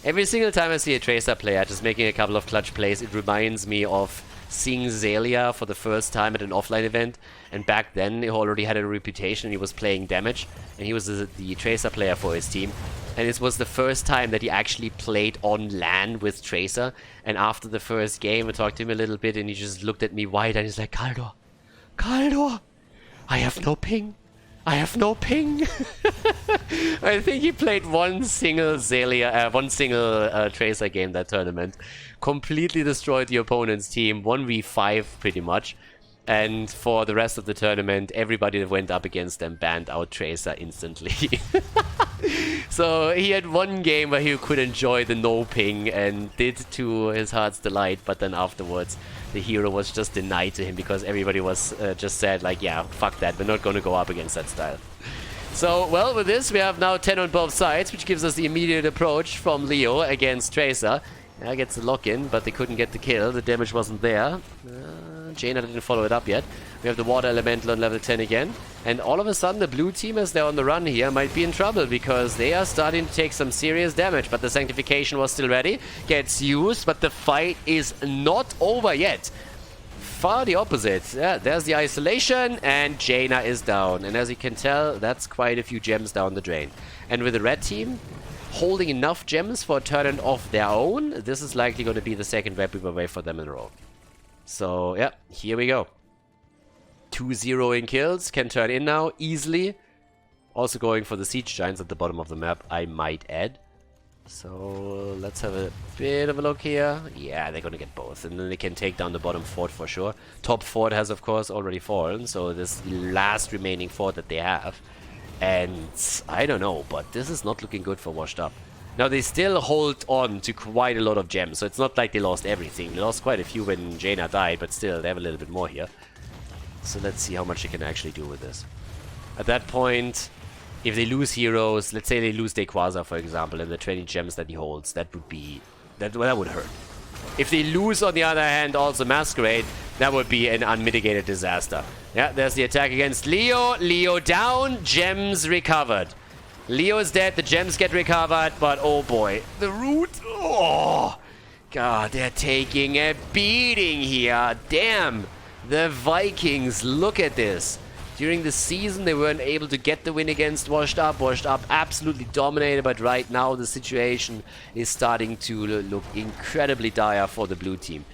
Every single time I see a Tracer player just making a couple of clutch plays, it reminds me of seeing Zelia for the first time at an offline event. And back then, he already had a reputation. He was playing damage, and he was the Tracer player for his team. And it was the first time that he actually played on LAN with Tracer. And after the first game, I talked to him a little bit, and he just looked at me wide, and he's like, Khaldor, I have no ping. I have no ping. I think he played one single Tracer game that tournament. Completely destroyed the opponent's team, 1v5 pretty much. And for the rest of the tournament, everybody that went up against them banned out Tracer instantly. So he had one game where he could enjoy the no ping and did to his heart's delight, but then afterwards the hero was just denied to him because everybody was just said like, yeah, fuck that, we're not going to go up against that style. So, well, with this we have now 10 on both sides, which gives us the immediate approach from Leo against Tracer. Yeah, gets the lock-in, but they couldn't get the kill, the damage wasn't there. Jaina didn't follow it up yet. We have the water elemental on level 10 again. And all of a sudden the blue team, as they're on the run here, might be in trouble because they are starting to take some serious damage. But the sanctification was still ready. Gets used, but the fight is not over yet. Far the opposite. Yeah, there's the isolation, and Jaina is down. And as you can tell, that's quite a few gems down the drain. And with the red team holding enough gems for a turn of their own, this is likely going to be the second Web Weaver wave for them in a row. So, yeah, here we go. 2-0 in kills, can turn in now, easily. Also going for the Siege Giants at the bottom of the map, I might add. So, let's have a bit of a look here. Yeah, they're gonna get both, and then they can take down the bottom fort for sure. Top fort has, of course, already fallen, so this is the last remaining fort that they have. And, I don't know, but this is not looking good for Washed Up. Now, they still hold on to quite a lot of gems, so it's not like they lost everything. They lost quite a few when Jaina died, but still, they have a little bit more here. So let's see how much they can actually do with this. At that point, if they lose heroes, let's say they lose Dequaza, for example, and the 20 gems that he holds, that would be... that would hurt. If they lose, on the other hand, also Masquerade, that would be an unmitigated disaster. Yeah, there's the attack against Leo. Leo down, gems recovered. Leo is dead, the gems get recovered, but oh boy, the root, oh, God, they're taking a beating here, damn, the Vikings, look at this. During the season, they weren't able to get the win against Washed Up. Washed Up absolutely dominated, but right now the situation is starting to look incredibly dire for the blue team.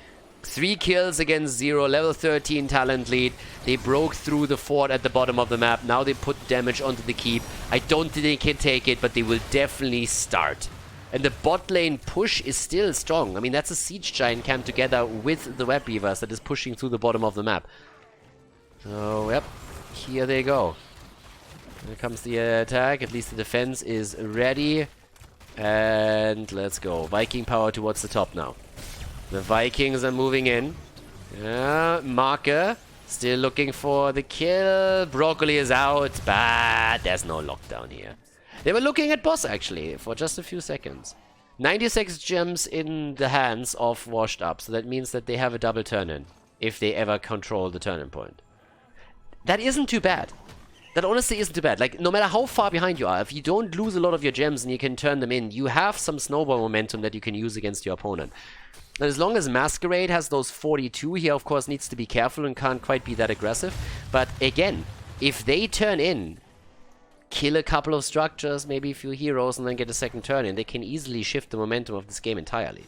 3 kills against 0, level 13 talent lead. They broke through the fort at the bottom of the map. Now they put damage onto the keep. I don't think they can take it, but they will definitely start. And the bot lane push is still strong. I mean, that's a Siege Giant camp together with the Web Weavers that is pushing through the bottom of the map. So, yep, here they go. Here comes the attack. At least the defense is ready. And let's go. Viking power towards the top now. The Vikings are moving in. Yeah, Marker still looking for the kill. Broccoli is out, but there's no lockdown here. They were looking at boss actually for just a few seconds. 96 gems in the hands of Washed Up, so that means that they have a double turn-in if they ever control the turn-in point. That isn't too bad. That honestly isn't too bad. Like, no matter how far behind you are, if you don't lose a lot of your gems and you can turn them in, you have some snowball momentum that you can use against your opponent. And as long as Masquerade has those 42, he of course needs to be careful and can't quite be that aggressive. But again, if they turn in, kill a couple of structures, maybe a few heroes, and then get a second turn in, they can easily shift the momentum of this game entirely.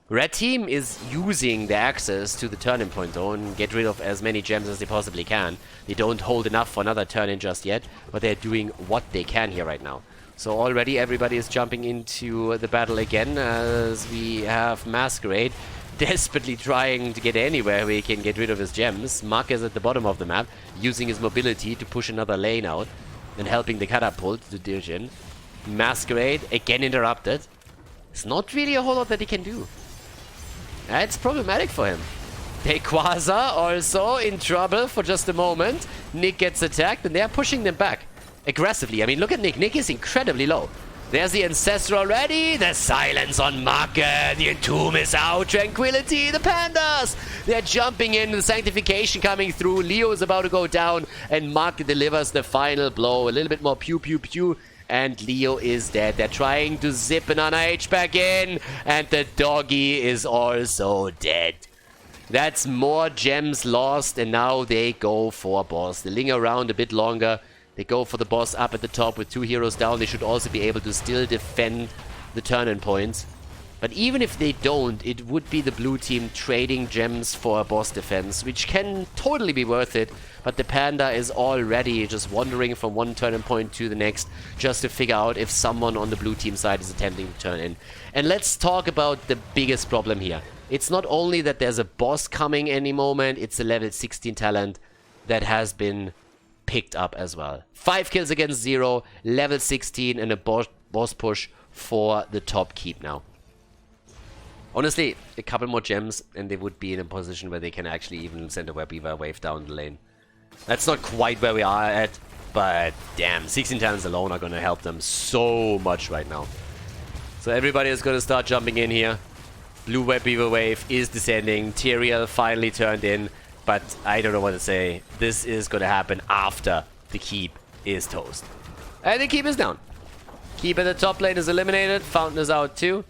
Red team is using the access to the turning point though and get rid of as many gems as they possibly can. They don't hold enough for another turn in just yet, but they're doing what they can here right now. So already everybody is jumping into the battle again as we have Masquerade desperately trying to get anywhere where he can get rid of his gems. Mark is at the bottom of the map, using his mobility to push another lane out and helping the catapult to dish in. Masquerade again interrupted. There's not really a whole lot that he can do. It's problematic for him. Quasar also in trouble for just a moment. Nick gets attacked and they're pushing them back aggressively. I mean, look at Nick. Nick is incredibly low. There's the Ancestor already. The silence on Marker. The Entomb is out. Tranquility. The Pandas. They're jumping in. The Sanctification coming through. Leo is about to go down. And Marker delivers the final blow. A little bit more pew pew pew. And Leo is dead. They're trying to zip another H back in. And the doggy is also dead. That's more gems lost. And now they go for boss. They linger around a bit longer. They go for the boss up at the top with 2 heroes down. They should also be able to still defend the turn-in points. But even if they don't, it would be the blue team trading gems for a boss defense, which can totally be worth it. But the Panda is already just wandering from one turn-in point to the next just to figure out if someone on the blue team side is attempting to turn in. And let's talk about the biggest problem here. It's not only that there's a boss coming any moment, it's a level 16 talent that has been picked up as well. 5 kills against 0, level 16, and a boss push for the top keep now. Honestly, a couple more gems and they would be in a position where they can actually even send a Webweaver wave down the lane. That's not quite where we are at, but damn, 16 talents alone are going to help them so much right now. So everybody is going to start jumping in here. Blue Webweaver wave is descending. Tyrael finally turned in. But I don't know what to say. This is going to happen after the keep is toast. And the keep is down. Keep at the top lane is eliminated. Fountain is out too.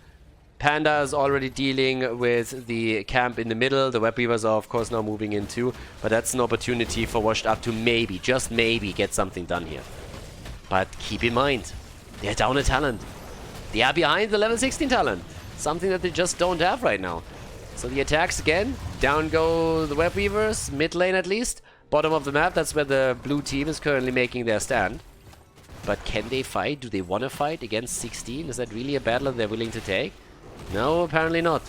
Panda is already dealing with the camp in the middle. The Webweavers are of course now moving in too. But that's an opportunity for Washed Up to maybe, just maybe, get something done here. But keep in mind, they're down a talent. They are behind the level 16 talent. Something that they just don't have right now. So the attacks again. Down go the Webweavers. Mid lane at least. Bottom of the map. That's where the blue team is currently making their stand. But can they fight? Do they want to fight against 16? Is that really a battle they're willing to take? No, apparently not.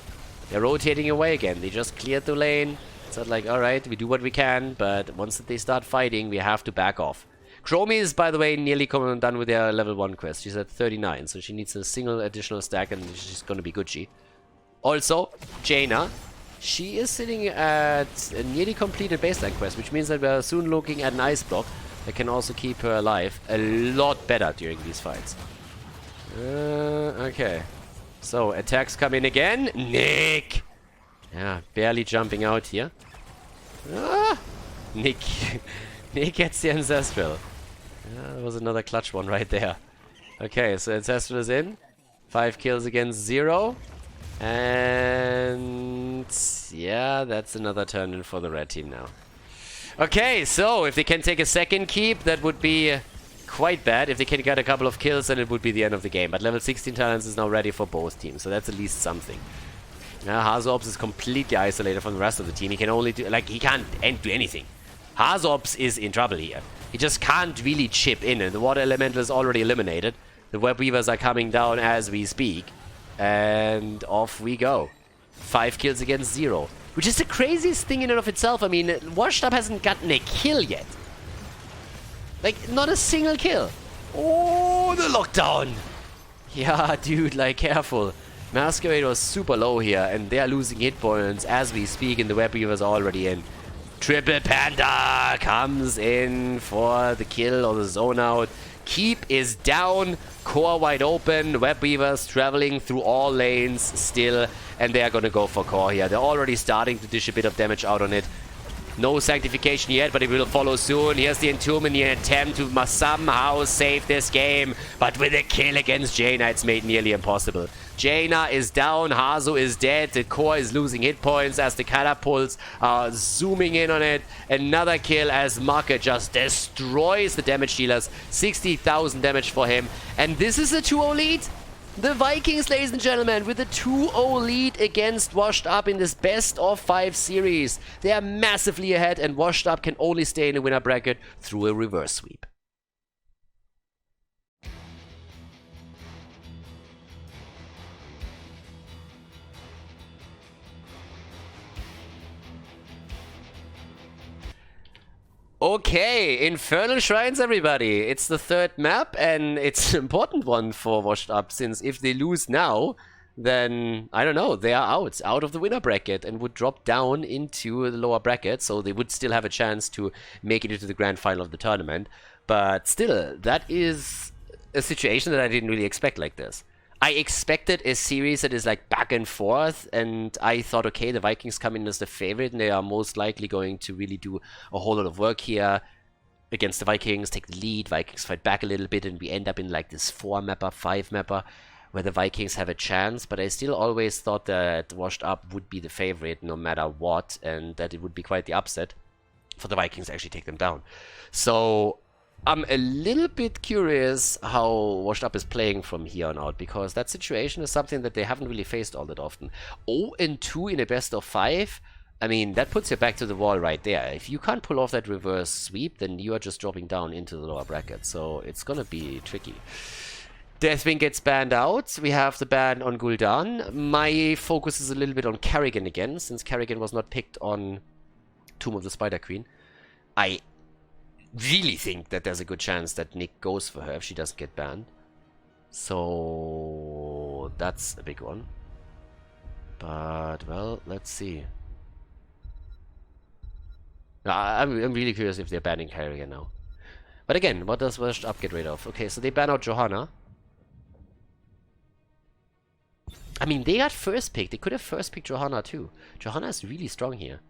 They're rotating away again. They just cleared the lane. It's not like, alright, we do what we can. But once they start fighting, we have to back off. Chromie is, by the way, nearly done with their level 1 quest. She's at 39. So she needs a single additional stack and she's going to be Gucci. Also, Jaina, she is sitting at a nearly completed baseline quest, which means that we're soon looking at an ice block that can also keep her alive a lot better during these fights. Okay. So, attacks come in again. Nick! Yeah, barely jumping out here. Ah! Nick. Nick gets the Ancestral. Yeah, that was another clutch one right there. Okay, so Ancestral is in. 5 kills against 0. And yeah, that's another turn in for the red team now. Okay, so if they can take a second keep, that would be quite bad. If they can get a couple of kills, then it would be the end of the game. But level 16 talents is now ready for both teams, so that's at least something. Now, Hazorps is completely isolated from the rest of the team. He can only do, like, he can't do anything. Hazorps is in trouble here. He just can't really chip in, and the Water Elemental is already eliminated. The Webweavers are coming down as we speak. And off we go. 5 kills against 0. Which is the craziest thing in and of itself. I mean, Washed Up hasn't gotten a kill yet. Like, not a single kill. Oh, the lockdown. Yeah, dude, like, careful. Masquerade was super low here, and they are losing hit points as we speak, and the Web Weaver's already in. Triple Panda comes in for the kill or the zone out. Keep is down, core wide open, Web Weavers traveling through all lanes still, and they are gonna go for core here. They're already starting to dish a bit of damage out on it. No sanctification yet, but it will follow soon. Here's the Entomb in the attempt to somehow save this game. But with a kill against Jaina, it's made nearly impossible. Jaina is down, Hazu is dead, the core is losing hit points as the catapults are zooming in on it. Another kill as Market just destroys the damage dealers. 60,000 damage for him. And this is a 2-0 lead. The Vikings, ladies and gentlemen, with a 2-0 lead against Washed Up in this best of 5 series. They are massively ahead, and Washed Up can only stay in the winner bracket through a reverse sweep. Okay, Infernal Shrines, everybody. It's the third map, and it's an important one for Washed Up, since if they lose now, then, I don't know, they are out of the winner bracket, and would drop down into the lower bracket, so they would still have a chance to make it into the grand final of the tournament. But still, that is a situation that I didn't really expect like this. I expected a series that is like back and forth, and I thought, okay, the Vikings come in as the favorite, and they are most likely going to really do a whole lot of work here against the Vikings, take the lead, Vikings fight back a little bit, and we end up in like this 4-mapper, 5-mapper, where the Vikings have a chance. But I still always thought that Washed Up would be the favorite no matter what, and that it would be quite the upset for the Vikings to actually take them down. So I'm a little bit curious how Washed Up is playing from here on out, because that situation is something that they haven't really faced all that often. 0-2 in a best of 5, I mean, that puts you back to the wall right there. If you can't pull off that reverse sweep, then you are just dropping down into the lower bracket, so it's gonna be tricky. Deathwing gets banned out. We have the ban on Gul'dan. My focus is a little bit on Kerrigan again, since Kerrigan was not picked on Tomb of the Spider Queen. I really think that there's a good chance that Nick goes for her if she doesn't get banned. So that's a big one. But, well, let's see. I'm really curious if they're banning Kerrigan now. But again, what does Washed Up get rid of? Okay, so they ban out Johanna. I mean, they got first pick. They could have first picked Johanna too. Johanna is really strong here.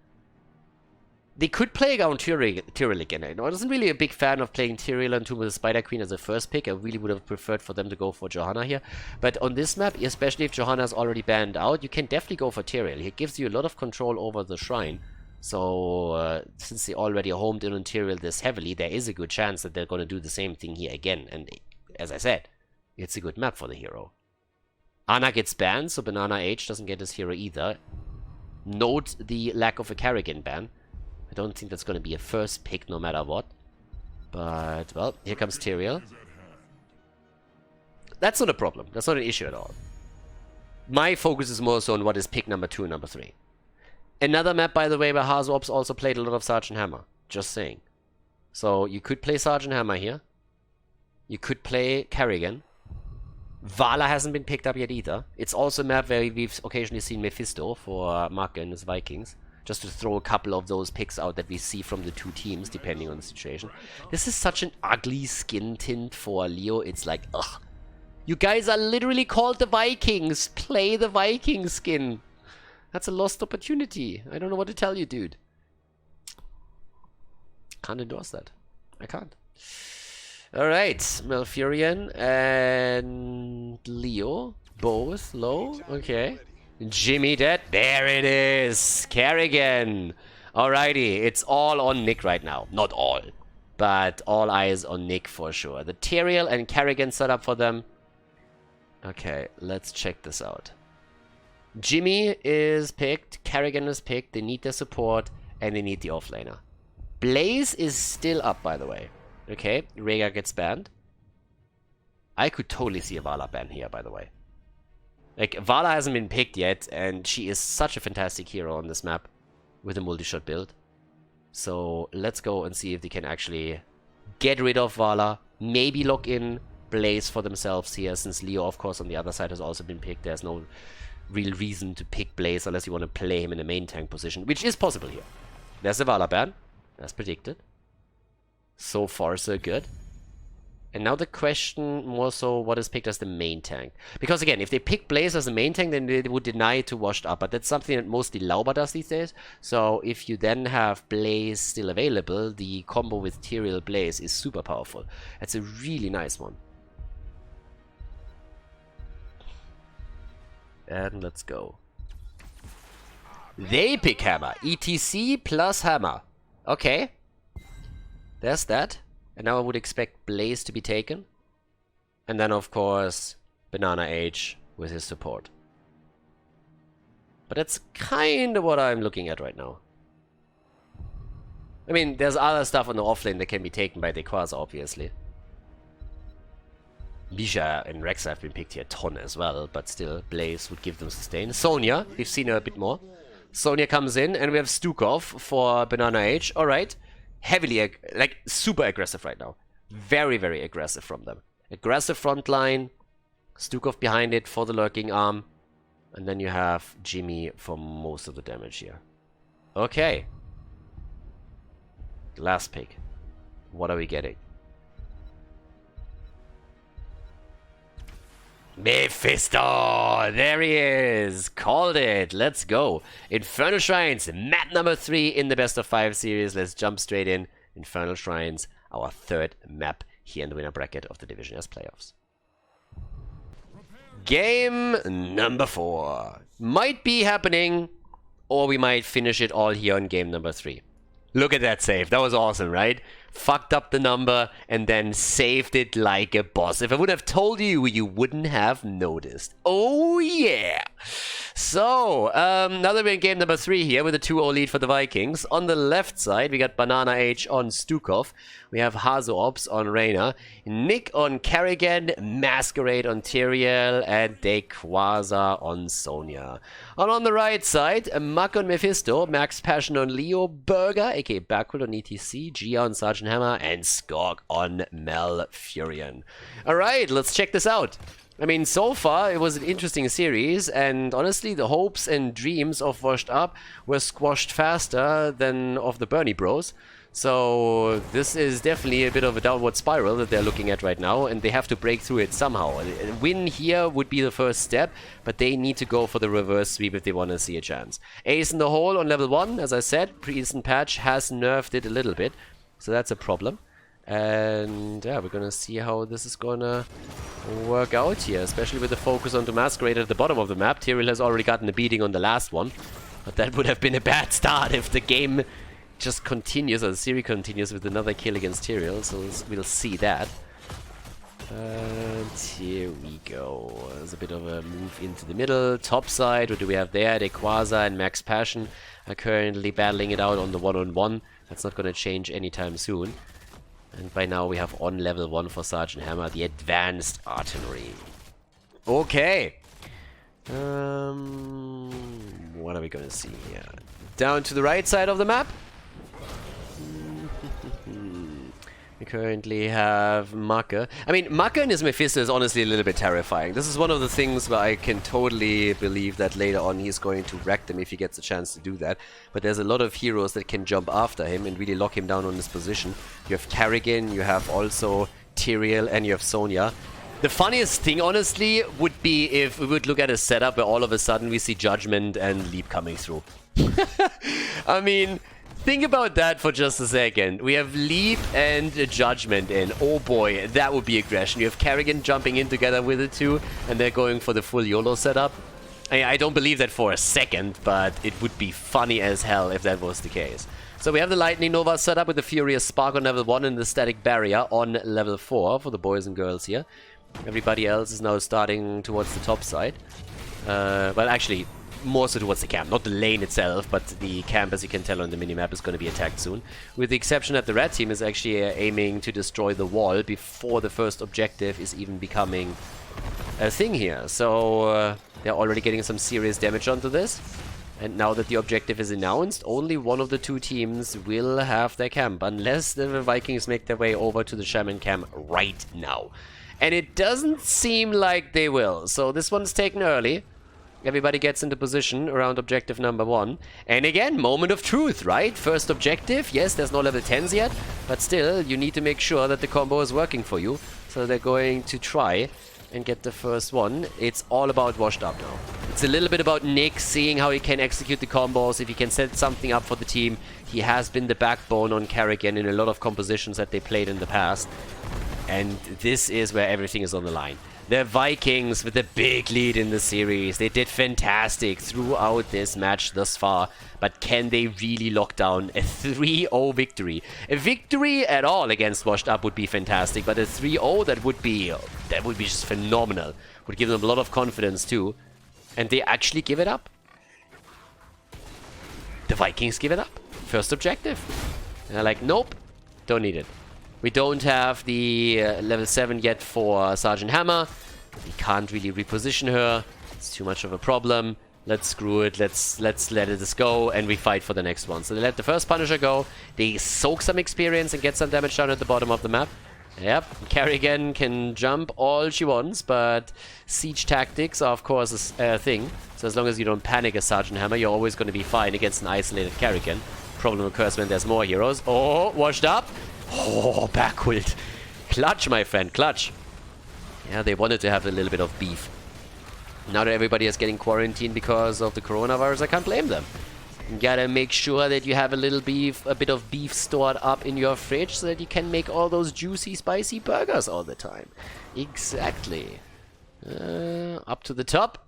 They could play around Tyrael again. I wasn't really a big fan of playing Tyrael and Tomb of the Spider Queen as a first pick. I really would have preferred for them to go for Johanna here. But on this map, especially if Johanna is already banned out, you can definitely go for Tyrael. He gives you a lot of control over the shrine. So, since they already homed in on Tyrael this heavily, there is a good chance that they're going to do the same thing here again. And as I said, it's a good map for the hero. Ana gets banned, so Banana H doesn't get his hero either. Note the lack of a Kerrigan ban. I don't think that's going to be a first pick no matter what. But, well, here comes Tyrael. That's not a problem. That's not an issue at all. My focus is more so on what is pick number 2 and number 3. Another map, by the way, where Hazops also played a lot of Sergeant Hammer. Just saying. So, you could play Sergeant Hammer here. You could play Kerrigan. Vala hasn't been picked up yet either. It's also a map where we've occasionally seen Mephisto for Mark and his Vikings. Just to throw a couple of those picks out that we see from the two teams, depending on the situation. This is such an ugly skin tint for Leo. It's like, ugh. You guys are literally called the Vikings. Play the Viking skin. That's a lost opportunity. I don't know what to tell you, dude. Can't endorse that. I can't. Alright. Malfurion and Leo. Both low. Okay. Jimmy dead. There it is. Kerrigan. Alrighty. It's all on Nick right now. Not all. But all eyes on Nick for sure. The Tyrael and Kerrigan set up for them. Okay. Let's check this out. Jimmy is picked. Kerrigan is picked. They need their support. And they need the offlaner. Blaze is still up, by the way. Okay. Rhaegar gets banned. I could totally see a Vala ban here, by the way. Like, Vala hasn't been picked yet, and she is such a fantastic hero on this map with a multi-shot build. So, let's go and see if they can actually get rid of Vala, maybe lock in Blaze for themselves here, since Leo, of course, on the other side has also been picked. There's no real reason to pick Blaze unless you want to play him in a main tank position, which is possible here. There's the Vala ban, as predicted. So far, so good. And now the question more so, what is picked as the main tank? Because again, if they pick Blaze as a main tank, then they would deny it to Washed Up. But that's something that mostly Lauba does these days. So if you then have Blaze still available, the combo with Tyrael Blaze is super powerful. That's a really nice one. And let's go. They pick Hammer. ETC plus Hammer. Okay. There's that. And now I would expect Blaze to be taken. And then, of course, Banana H with his support. But that's kind of what I'm looking at right now. I mean, there's other stuff on the offlane that can be taken by Dequaza, obviously. Misha and Rex have been picked here a ton as well, but still, Blaze would give them sustain. Sonya, we've seen her a bit more. Sonya comes in, and we have Stukov for Banana H. Alright. Heavily, like, super aggressive right now. Very, very aggressive from them. Aggressive front line. Stukov behind it for the lurking arm. And then you have Jimmy for most of the damage here. Okay. Last pick. What are we getting? Mephisto! There he is! Called it! Let's go! Infernal Shrines, map number 3 in the best of 5 series. Let's jump straight in. Infernal Shrines, our 3rd map here in the winner bracket of the Division S playoffs. Game number 4. Might be happening, or we might finish it all here on game number 3. Look at that save. That was awesome, right? Fucked up the number and then saved it like a boss. If I would have told you, you wouldn't have noticed. Oh, yeah. So, now that we're in game number 3 here with a 2-0 lead for the Vikings. On the left side, we got Banana H on Stukov. We have Hazops on Reyna. Nick on Kerrigan. Masquerade on Tyrael. And Dequaza on Sonya. And on the right side, Muck on Mephisto. Max Passion on Leo. Burger, aka Backward on ETC. Gia on Sergeant Hammer. And Skorg on Malfurion. Alright, let's check this out. I mean, so far, it was an interesting series, and honestly, the hopes and dreams of Washed Up were squashed faster than of the Bernie Bros. So, this is definitely a bit of a downward spiral that they're looking at right now, and they have to break through it somehow. A win here would be the first step, but they need to go for the reverse sweep if they want to see a chance. Ace in the hole on level 1, as I said, recent patch has nerfed it a little bit, so that's a problem. And yeah, we're gonna see how this is gonna work out here, especially with the focus on the Masquerade at the bottom of the map. Tyrael has already gotten a beating on the last one, but that would have been a bad start if the game just continues, or the series continues with another kill against Tyrael, so we'll see that. And here we go. There's a bit of a move into the middle. Top side, what do we have there? Dequaza and Max Passion are currently battling it out on the one-on-one. That's not gonna change anytime soon. And by now we have on level 1 for Sergeant Hammer, the Advanced Artillery. Okay. What are we gonna see here? Down to the right side of the map. We currently have Maka. I mean, Maka and his Mephisto is honestly a little bit terrifying. This is one of the things where I can totally believe that later on he's going to wreck them if he gets a chance to do that. But there's a lot of heroes that can jump after him and really lock him down on his position. You have Kerrigan, you have also Tyrael, and you have Sonya. The funniest thing, honestly, would be if we would look at a setup where all of a sudden we see Judgment and Leap coming through. I mean, think about that for just a second. We have Leap and Judgment in. Oh boy, that would be aggression. You have Kerrigan jumping in together with the two, and they're going for the full YOLO setup. I don't believe that for a second, but it would be funny as hell if that was the case. So we have the Lightning Nova setup with the Furious Spark on level 1 and the Static Barrier on level 4 for the boys and girls here. Everybody else is now starting towards the top side. Well, actually, more so towards the camp, not the lane itself, but the camp, as you can tell on the minimap, is going to be attacked soon. With the exception that the red team is actually aiming to destroy the wall before the first objective is even becoming a thing here. So they're already getting some serious damage onto this. And now that the objective is announced, only one of the two teams will have their camp, unless the Vikings make their way over to the Shaman camp right now. And it doesn't seem like they will, so this one's taken early. Everybody gets into position around objective number 1. And again, moment of truth, right? First objective, yes, there's no level 10s yet, but still, you need to make sure that the combo is working for you. So they're going to try and get the first one. It's all about washed up now. It's a little bit about Nick seeing how he can execute the combos, if he can set something up for the team. He has been the backbone on Karrigan in a lot of compositions that they played in the past. And this is where everything is on the line. The Vikings with a big lead in the series. They did fantastic throughout this match thus far. But can they really lock down a 3-0 victory? A victory at all against Washed Up would be fantastic. But a 3-0, that would be just phenomenal. Would give them a lot of confidence too. And they actually give it up. The Vikings give it up. First objective. And they're like, nope, don't need it. We don't have the level 7 yet for Sergeant Hammer. We can't really reposition her. It's too much of a problem. Let's screw it. Let's let it just go, and we fight for the next one. So they let the first Punisher go. They soak some experience and get some damage down at the bottom of the map. Yep, Karrigan can jump all she wants, but siege tactics are of course a thing. So as long as you don't panic as Sergeant Hammer, you're always going to be fine against an isolated Karrigan. Problem occurs when there's more heroes. Oh, washed up. Oh, backward. Clutch, my friend, clutch. Yeah, they wanted to have a little bit of beef. Now that everybody is getting quarantined because of the coronavirus, I can't blame them. You gotta make sure that you have a bit of beef stored up in your fridge so that you can make all those juicy, spicy burgers all the time. Exactly. Up to the top.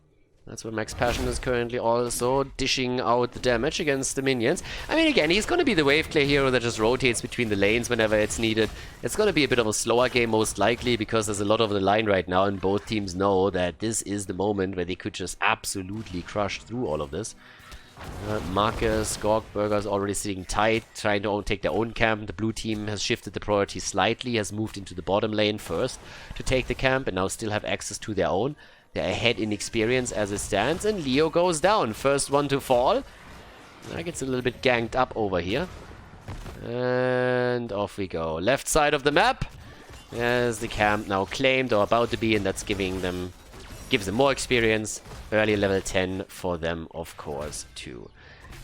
That's where Max Passion is currently also dishing out the damage against the minions. I mean, again, he's going to be the wave clear hero that just rotates between the lanes whenever it's needed. It's going to be a bit of a slower game, most likely, because there's a lot of the line right now, and both teams know that this is the moment where they could just absolutely crush through all of this. Marcus, Gorgburger is already sitting tight, trying to take their own camp. The blue team has shifted the priority slightly, has moved into the bottom lane first to take the camp, and now still have access to their own. They're ahead in experience as it stands, and Leo goes down. First one to fall. That gets a little bit ganked up over here. And off we go. Left side of the map. There's the camp now claimed or about to be, and that's gives them more experience. Early level 10 for them, of course, too.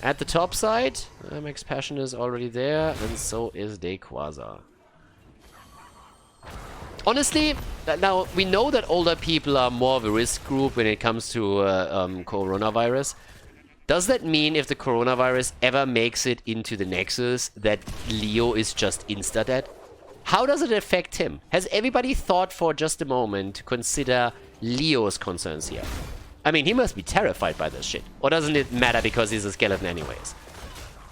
At the top side, Max Passion is already there, and so is Dequaza. Honestly, now we know that older people are more of a risk group when it comes to coronavirus. Does that mean if the coronavirus ever makes it into the Nexus that Leo is just insta-dead? How does it affect him? Has everybody thought for just a moment to consider Leo's concerns here? I mean, he must be terrified by this shit. Or doesn't it matter because he's a skeleton anyways?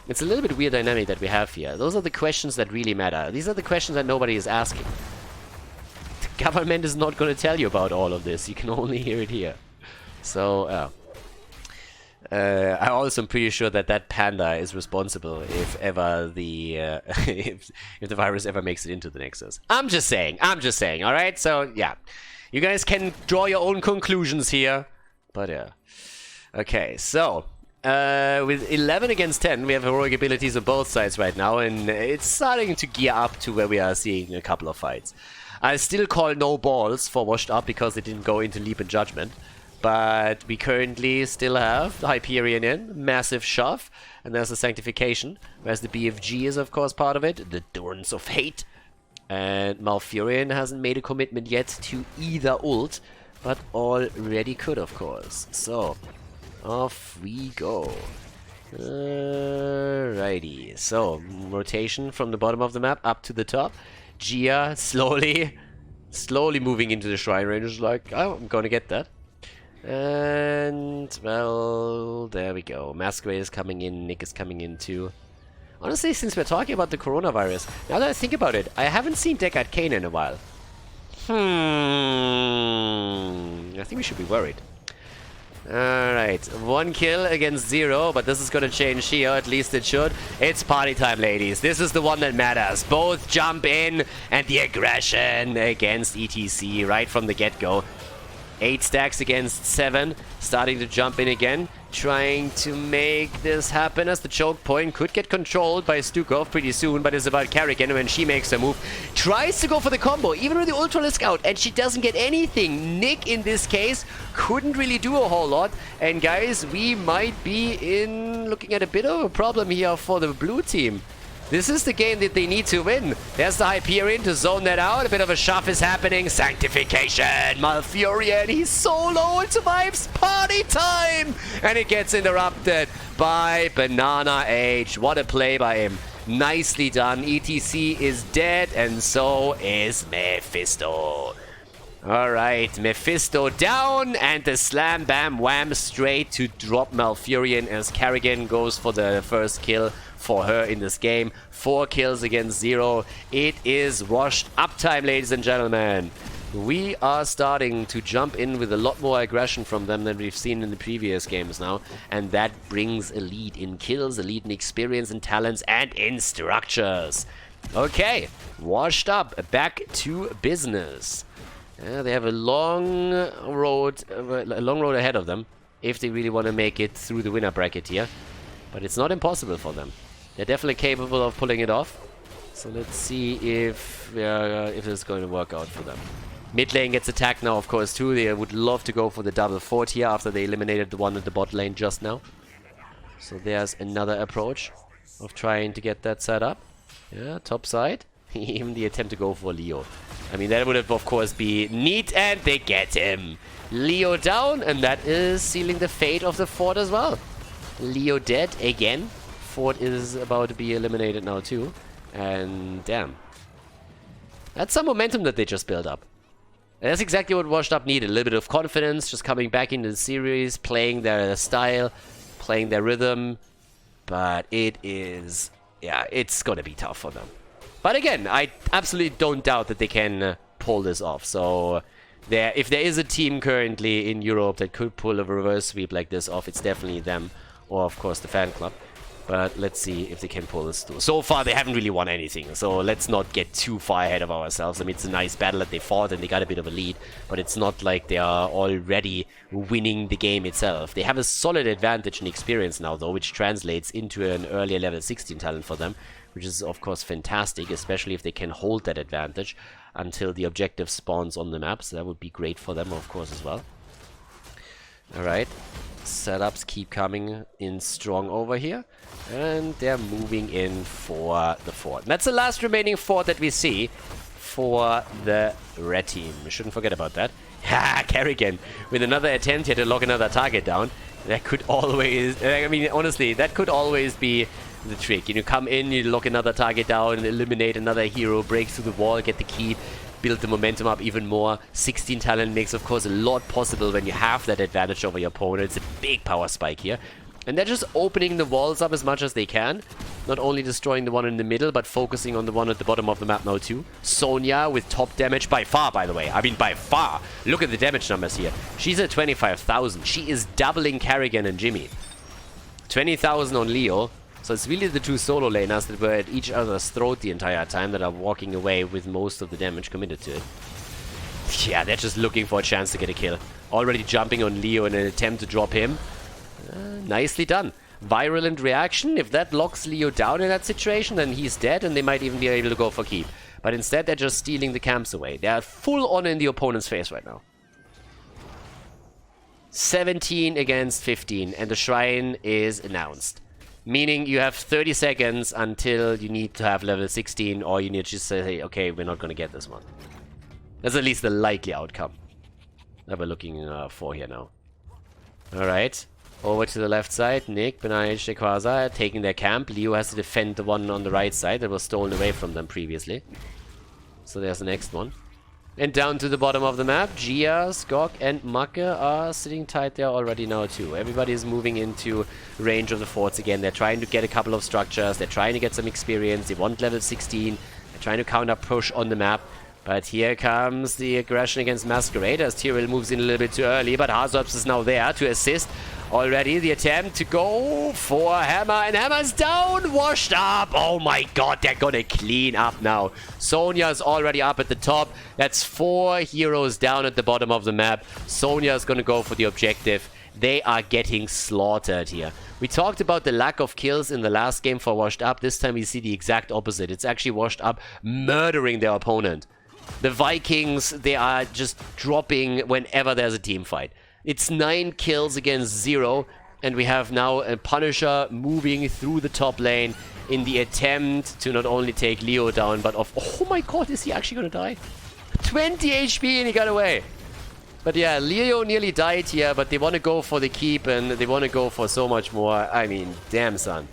It's a little bit weird dynamic that we have here. Those are the questions that really matter. These are the questions that nobody is asking. Government is not going to tell you about all of this. You can only hear it here. So, I also am pretty sure that panda is responsible if ever the if the virus ever makes it into the Nexus. I'm just saying. All right. So yeah, you guys can draw your own conclusions here. But yeah. Okay. So with 11 against 10, we have heroic abilities on both sides right now, and it's starting to gear up to where we are seeing a couple of fights. I still call no balls for Washed Up because they didn't go into Leap and Judgment. But we currently still have the Hyperion in, massive shove, and there's the Sanctification, whereas the BFG is of course part of it, the Durance of Hate. And Malfurion hasn't made a commitment yet to either ult, but already could of course. So, off we go. Alrighty, so rotation from the bottom of the map up to the top. Gia slowly moving into the Shrine Range is like, oh, I'm gonna get that. And, well, there we go. Masquerade is coming in, Nick is coming in too. Honestly, since we're talking about the coronavirus, now that I think about it, I haven't seen Deck Arcane in a while. I think we should be worried. Alright, 1 kill against 0, but this is gonna change here, at least it should. It's party time, ladies. This is the one that matters. Both jump in, and the aggression against ETC right from the get-go. 8 stacks against 7. Starting to jump in again. Trying to make this happen as the choke point could get controlled by Stukov pretty soon, but it's about Karrigan when she makes a move. Tries to go for the combo, even with the Ultralisk out, and she doesn't get anything. Nick, in this case, couldn't really do a whole lot. And guys, we might be looking at a bit of a problem here for the blue team. This is the game that they need to win. There's the Hyperion to zone that out. A bit of a shove is happening. Sanctification. Malfurion. He's so low. It survives. Party time. And it gets interrupted by Banana Age. What a play by him. Nicely done. ETC is dead. And so is Mephisto. Alright, Mephisto down, and the slam bam wham straight to drop Malfurion as Karrigan goes for the first kill for her in this game. 4 kills against 0. It is washed up time, ladies and gentlemen. We are starting to jump in with a lot more aggression from them than we've seen in the previous games now, and that brings a lead in kills, a lead in experience and talents, and in structures. Okay, washed up, back to business. They have a long road ahead of them if they really want to make it through the winner bracket here. But it's not impossible for them. They're definitely capable of pulling it off. So let's see if it's going to work out for them. Mid lane gets attacked now, of course, too. They would love to go for the double fort here after they eliminated the one at the bot lane just now. So there's another approach of trying to get that set up. Yeah, top side. Even the attempt to go for Leo. I mean, that would have, of course, be neat, and they get him. Leo down, and that is sealing the fate of the fort as well. Leo dead again. Fort is about to be eliminated now, too. And damn. That's some momentum that they just built up. And that's exactly what Washed Up needed. A little bit of confidence, just coming back into the series, playing their style, playing their rhythm. But it is... yeah, it's going to be tough for them. But again, I absolutely don't doubt that they can pull this off. So, if there is a team currently in Europe that could pull a reverse sweep like this off, it's definitely them. Or, of course, the fan club. But let's see if they can pull this through. So far, they haven't really won anything. So, let's not get too far ahead of ourselves. I mean, it's a nice battle that they fought and they got a bit of a lead. But it's not like they are already winning the game itself. They have a solid advantage in experience now, though, which translates into an earlier level 16 talent for them. Which is, of course, fantastic, especially if they can hold that advantage until the objective spawns on the map. So that would be great for them, of course, as well. Alright. Setups keep coming in strong over here. And they're moving in for the fort. And that's the last remaining fort that we see for the red team. We shouldn't forget about that. Ha! Karrigan with another attempt here to lock another target down. That could always... I mean, honestly, that could always be... the trick. You know, come in, you lock another target down, and eliminate another hero, break through the wall, get the key, build the momentum up even more. 16 talent makes, of course, a lot possible when you have that advantage over your opponent. It's a big power spike here. And they're just opening the walls up as much as they can. Not only destroying the one in the middle, but focusing on the one at the bottom of the map now too. Sonya with top damage by far, by the way. I mean, by far. Look at the damage numbers here. She's at 25,000. She is doubling Karrigan and Jimmy. 20,000 on Leo. So it's really the two solo laners that were at each other's throat the entire time that are walking away with most of the damage committed to it. Yeah, they're just looking for a chance to get a kill. Already jumping on Leo in an attempt to drop him. Nicely done. Virulent reaction. If that locks Leo down in that situation, then he's dead and they might even be able to go for keep. But instead, they're just stealing the camps away. They're full on in the opponent's face right now. 17 against 15, and the shrine is announced. Meaning you have 30 seconds until you need to have level 16, or you need to just say, hey, okay, we're not going to get this one. That's at least the likely outcome that we're looking for here now. Alright, over to the left side. Nick, Benai, Shekwaza taking their camp. Leo has to defend the one on the right side that was stolen away from them previously. So there's the next one. And down to the bottom of the map, Gia, Skok, and Makke are sitting tight there already now too. Everybody is moving into range of the forts again. They're trying to get a couple of structures. They're trying to get some experience. They want level 16. They're trying to counter push on the map. But here comes the aggression against Masquerade as Tyrell moves in a little bit too early. But Hazorps is now there to assist already. The attempt to go for Hammer, and Hammer's down, washed up. Oh my god, they're gonna clean up now. Sonya's already up at the top. That's 4 heroes down at the bottom of the map. Sonya's gonna go for the objective. They are getting slaughtered here. We talked about the lack of kills in the last game for Washed Up. This time we see the exact opposite. It's actually Washed Up murdering their opponent. The Vikings, they are just dropping whenever there's a team fight. It's 9 kills against 0, and we have now a Punisher moving through the top lane in the attempt to not only take Leo down, but oh my god, is he actually gonna die? 20 HP and he got away. But yeah, Leo nearly died here, but they want to go for the keep and they want to go for so much more. I mean, damn son.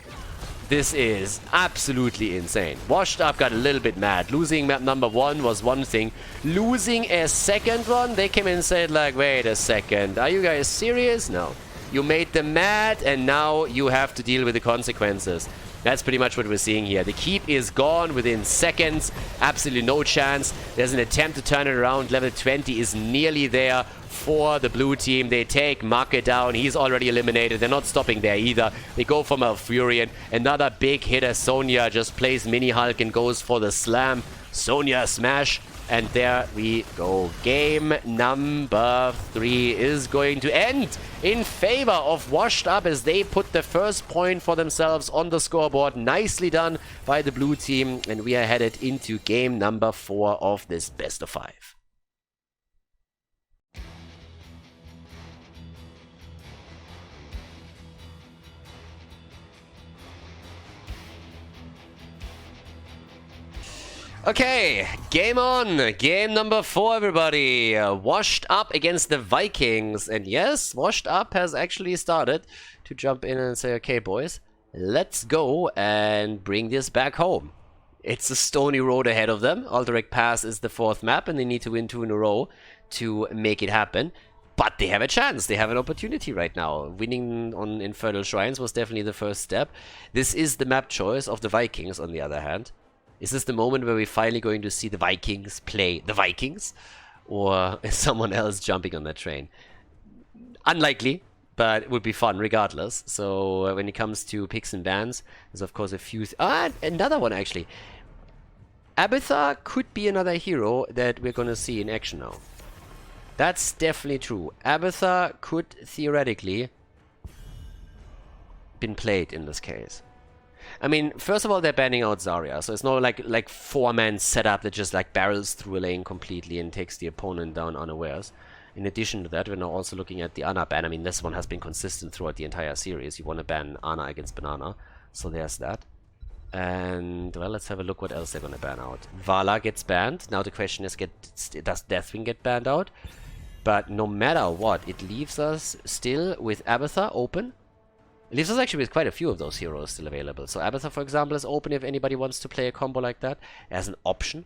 This is absolutely insane. Washed Up got a little bit mad. Losing map number 1 was one thing. Losing a second one, they came in and said like, wait a second, are you guys serious? No. You made them mad and now you have to deal with the consequences. That's pretty much what we're seeing here. The keep is gone within seconds. Absolutely no chance. There's an attempt to turn it around. Level 20 is nearly there for the blue team. They take Make down. He's already eliminated. They're not stopping there either. They go for Malfurion. Another big hitter. Sonya just plays Mini Hulk and goes for the slam. Sonya smash. And there we go. Game number 3 is going to end in favor of Washed Up as they put the first point for themselves on the scoreboard. Nicely done by the blue team. And we are headed into game number 4 of this best of 5. Okay, game on. Game number 4, everybody. Washed Up against the Vikings. And yes, Washed Up has actually started to jump in and say, okay, boys, let's go and bring this back home. It's a stony road ahead of them. Alderac Pass is the 4th map, and they need to win 2 in a row to make it happen. But they have a chance. They have an opportunity right now. Winning on Infernal Shrines was definitely the first step. This is the map choice of the Vikings, on the other hand. Is this the moment where we're finally going to see the Vikings play the Vikings? Or is someone else jumping on that train? Unlikely, but it would be fun regardless. So when it comes to picks and bans, there's of course a few... another one actually. Abathar could be another hero that we're going to see in action now. That's definitely true. Abathar could theoretically been played in this case. I mean, first of all, they're banning out Zarya, so it's not like 4-man setup that just like barrels through a lane completely and takes the opponent down unawares. In addition to that, we're now also looking at the Ana ban. I mean, this one has been consistent throughout the entire series. You want to ban Ana against Banana, so there's that. And, well, let's have a look what else they're going to ban out. Vala gets banned. Now the question is, does Deathwing get banned out? But no matter what, it leaves us still with Abathar open. It leaves us actually with quite a few of those heroes still available. So Abathar, for example, is open if anybody wants to play a combo like that as an option.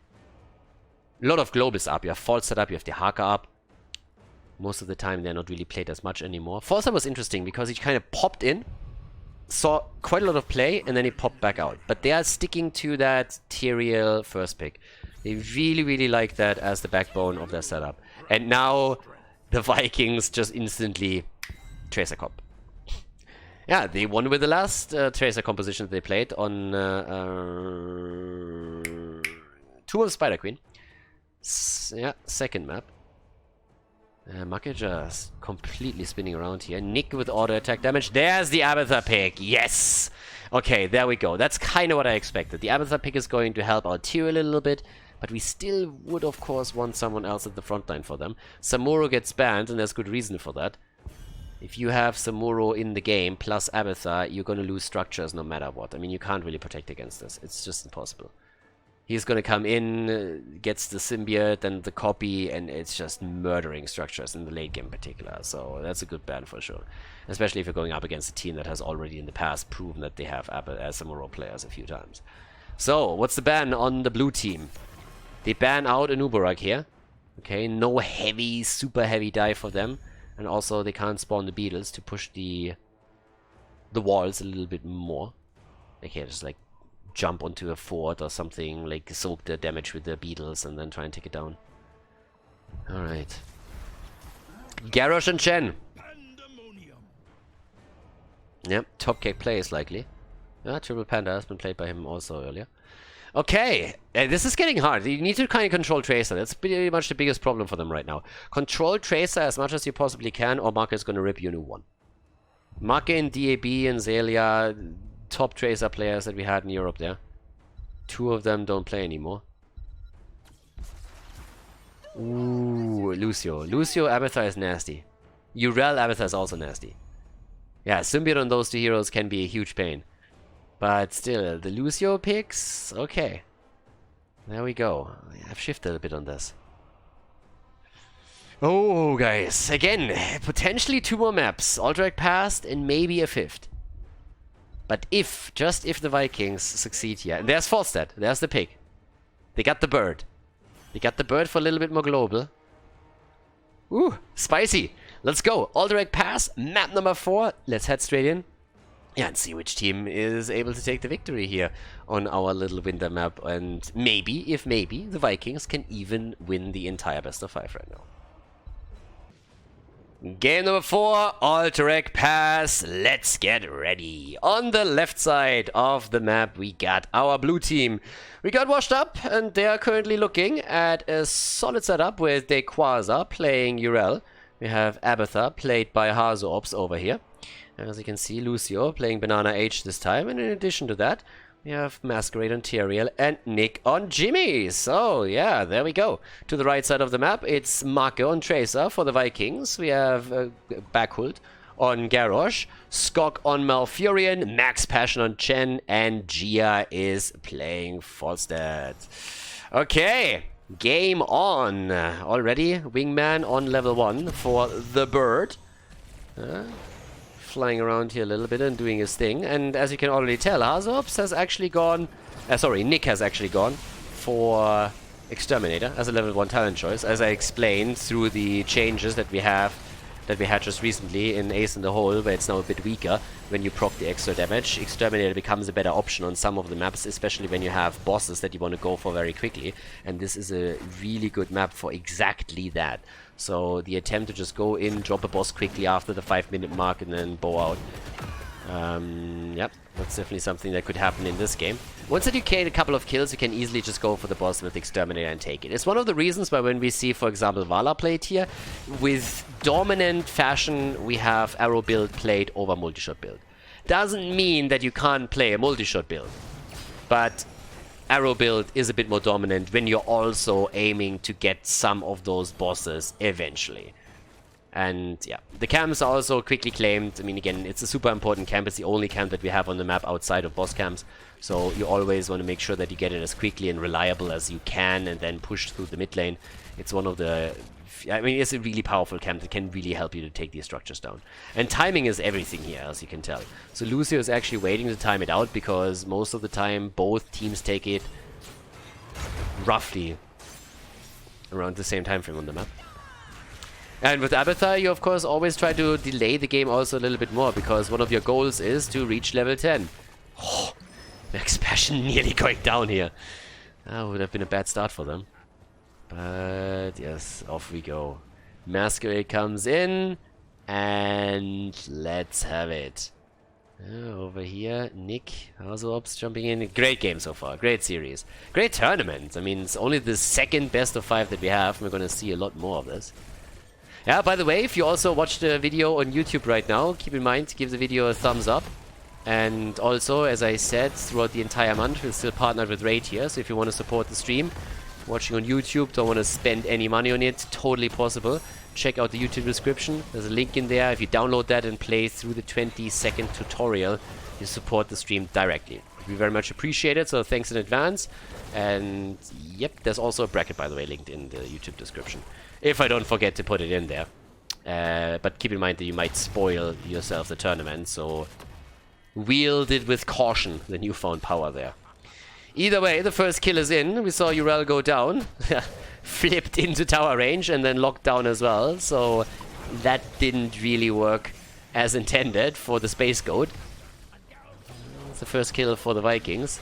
A lot of Globus up. You have Falstad up, you have the Haka up. Most of the time they're not really played as much anymore. Falstad was interesting because he kind of popped in, saw quite a lot of play, and then he popped back out. But they are sticking to that Tyrael first pick. They really, really like that as the backbone of their setup. And now the Vikings just instantly Tracer Comp. Yeah, they won with the last Tracer composition they played on Tomb of Spider Queen. Yeah, second map. Make just completely spinning around here. Nick with auto attack damage. There's the Abathar pick. Yes! Okay, there we go. That's kind of what I expected. The Abathar pick is going to help out Tyrael a little bit, but we still would, of course, want someone else at the front line for them. Samuro gets banned, and there's good reason for that. If you have Samuro in the game plus Abathar, you're going to lose structures no matter what. I mean, you can't really protect against this. It's just impossible. He's going to come in, gets the symbiote and the copy, and it's just murdering structures in the late game in particular. So that's a good ban for sure. Especially if you're going up against a team that has already in the past proven that they have Samuro players a few times. So, what's the ban on the blue team? They ban out a Nubarak here. Okay, no heavy, super heavy dive for them. And also they can't spawn the beetles to push the walls a little bit more. They can't just like jump onto a fort or something, like soak the damage with the beetles and then try and take it down. Alright. Garrosh and Chen. Yep, top cake plays likely. Yeah, Triple Panda has been played by him also earlier. Okay, this is getting hard. You need to kind of control Tracer. That's pretty much the biggest problem for them right now. Control Tracer as much as you possibly can, or Marker is going to rip you a new one. Marker and DAB and Zelia, top Tracer players that we had in Europe there. 2 of them don't play anymore. Ooh, Lucio. Lucio Abathar is nasty. Urel Abathar is also nasty. Yeah, symbiote on those 2 heroes can be a huge pain. But still, the Lucio picks, okay. There we go. I've shifted a bit on this. Oh, guys. Again, potentially 2 more maps. Alderac passed and maybe a 5th. But if, just if the Vikings succeed here. And there's Falstad. There's the pick. They got the bird. They got the bird for a little bit more global. Ooh, spicy. Let's go. Alderac pass. Map number 4. Let's head straight in. Yeah, and see which team is able to take the victory here on our little winter map. And maybe, if maybe, the Vikings can even win the entire best of 5 right now. Game number 4, Alderac pass. Let's get ready. On the left side of the map, we got our blue team. We got washed up, and they are currently looking at a solid setup with Dequaza playing Urel. We have Abathar, played by Hazops over here. As you can see, Lucio playing Banana H this time. And in addition to that, we have Masquerade on Tyrael and Nick on Jimmy. So, yeah, there we go. To the right side of the map, it's Marco on Tracer for the Vikings. We have Backhult on Garrosh, Skok on Malfurion, Max Passion on Chen, and Gia is playing Falstad. Okay, game on. Already, Wingman on level 1 for the bird. Flying around here a little bit and doing his thing. And as you can already tell, Hazops has actually gone... Nick has actually gone for Exterminator as a level 1 talent choice, as I explained through the changes that we had just recently in Ace in the Hole, where it's now a bit weaker when you proc the extra damage. Exterminator becomes a better option on some of the maps, especially when you have bosses that you want to go for very quickly. And this is a really good map for exactly that. So the attempt to just go in, drop a boss quickly after the 5-minute mark and then bow out. Yep, that's definitely something that could happen in this game. Once that you get a couple of kills, you can easily just go for the boss with Exterminator and take it. It's one of the reasons why when we see, for example, Vala played here, with dominant fashion, we have arrow build played over multi-shot build. Doesn't mean that you can't play a multi-shot build, but arrow build is a bit more dominant when you're also aiming to get some of those bosses eventually. And yeah, the camps are also quickly claimed. I mean, again, it's a super important camp. It's the only camp that we have on the map outside of boss camps. So you always want to make sure that you get it as quickly and reliable as you can and then push through the mid lane. It's one of the... I mean, it's a really powerful camp that can really help you to take these structures down. And timing is everything here, as you can tell. So Lucio is actually waiting to time it out because most of the time both teams take it roughly around the same time frame on the map. And with Abathar, you of course always try to delay the game also a little bit more, because one of your goals is to reach level 10. Oh, Max Passion nearly going down here. That would have been a bad start for them. But yes, off we go. Masquerade comes in, and let's have it. Over here, Nick, Hazops jumping in. Great game so far, great series. Great tournament. I mean, it's only the second best of 5 that we have. We're going to see a lot more of this. Yeah, by the way, if you also watch the video on YouTube right now, keep in mind, give the video a thumbs up. And also, as I said, throughout the entire month, we're still partnered with Raid here. So if you want to support the stream, watching on YouTube, don't want to spend any money on it, totally possible. Check out the YouTube description. There's a link in there. If you download that and play through the 20-second tutorial, you support the stream directly. We very much appreciate it, so thanks in advance. And yep, there's also a bracket, by the way, linked in the YouTube description, if I don't forget to put it in there. But keep in mind that you might spoil yourself the tournament, so wield it with caution, the newfound power there. Either way, the first kill is in. We saw Urel go down, flipped into tower range and then locked down as well, so that didn't really work as intended for the Space Goat. It's the first kill for the Vikings.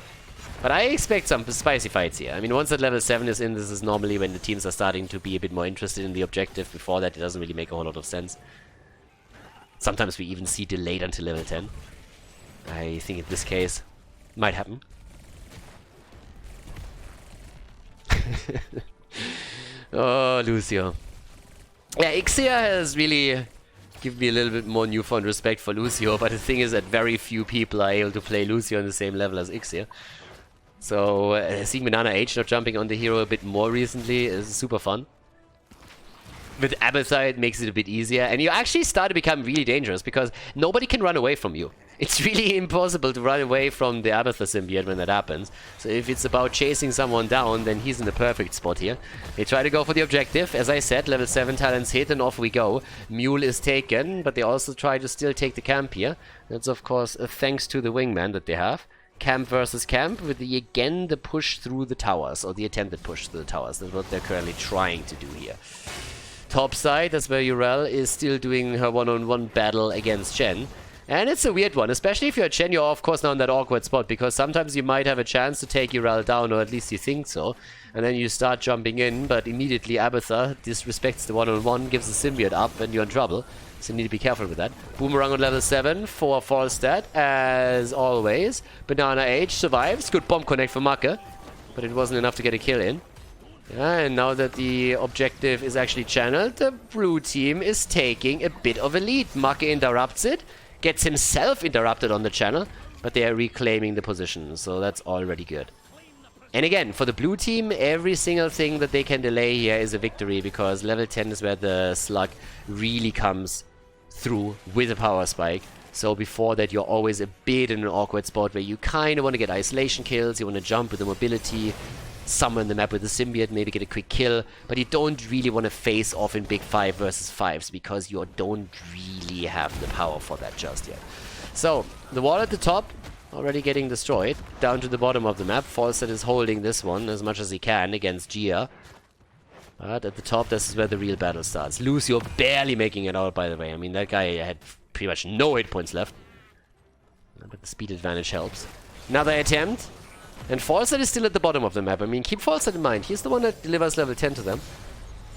But I expect some spicy fights here. I mean, once that level 7 is in, this is normally when the teams are starting to be a bit more interested in the objective. Before that, it doesn't really make a whole lot of sense. Sometimes we even see delayed until level 10. I think in this case, might happen. Oh, Lucio. Yeah, Ixia has really given me a little bit more newfound respect for Lucio, but the thing is that very few people are able to play Lucio on the same level as Ixia. So, seeing Banana H not jumping on the hero a bit more recently is super fun. With Abathar, it makes it a bit easier, and you actually start to become really dangerous because nobody can run away from you. It's really impossible to run away from the Abathar symbiote when that happens. So if it's about chasing someone down, then he's in the perfect spot here. They try to go for the objective. As I said, level 7 talents hit and off we go. Mule is taken, but they also try to still take the camp here. That's of course thanks to the wingman that they have. Camp versus camp with the push through the towers, or the attempted push through the towers. That's what they're currently trying to do here. Top side, that's where Urel is still doing her one-on-one battle against Chen. And it's a weird one, especially if you're Chen, you're of course now in that awkward spot, because sometimes you might have a chance to take Urel down, or at least you think so. And then you start jumping in, but immediately Abathar disrespects the one-on-one, gives the symbiote up, and you're in trouble. So you need to be careful with that. Boomerang on level 7 for Falstad, as always. Banana H survives. Good bomb connect for Macke, but it wasn't enough to get a kill in. Yeah, and now that the objective is actually channeled, the blue team is taking a bit of a lead. Macke interrupts it, gets himself interrupted on the channel, but they are reclaiming the position, so that's already good. And again, for the blue team, every single thing that they can delay here is a victory, because level 10 is where the slug really comes through with a power spike. So before that, you're always a bit in an awkward spot where you kind of want to get isolation kills, you want to jump with the mobility, summon the map with the symbiote, maybe get a quick kill, but you don't really want to face off in big 5 versus 5s because you don't really have the power for that just yet. So, the wall at the top already getting destroyed. Down to the bottom of the map, Falstad is holding this one as much as he can against Gia. But at the top, this is where the real battle starts. Lucio barely making it out, by the way. I mean, that guy had pretty much no hit points left. But the speed advantage helps. Another attempt. And Falstad is still at the bottom of the map. I mean, keep Falstad in mind. He's the one that delivers level 10 to them.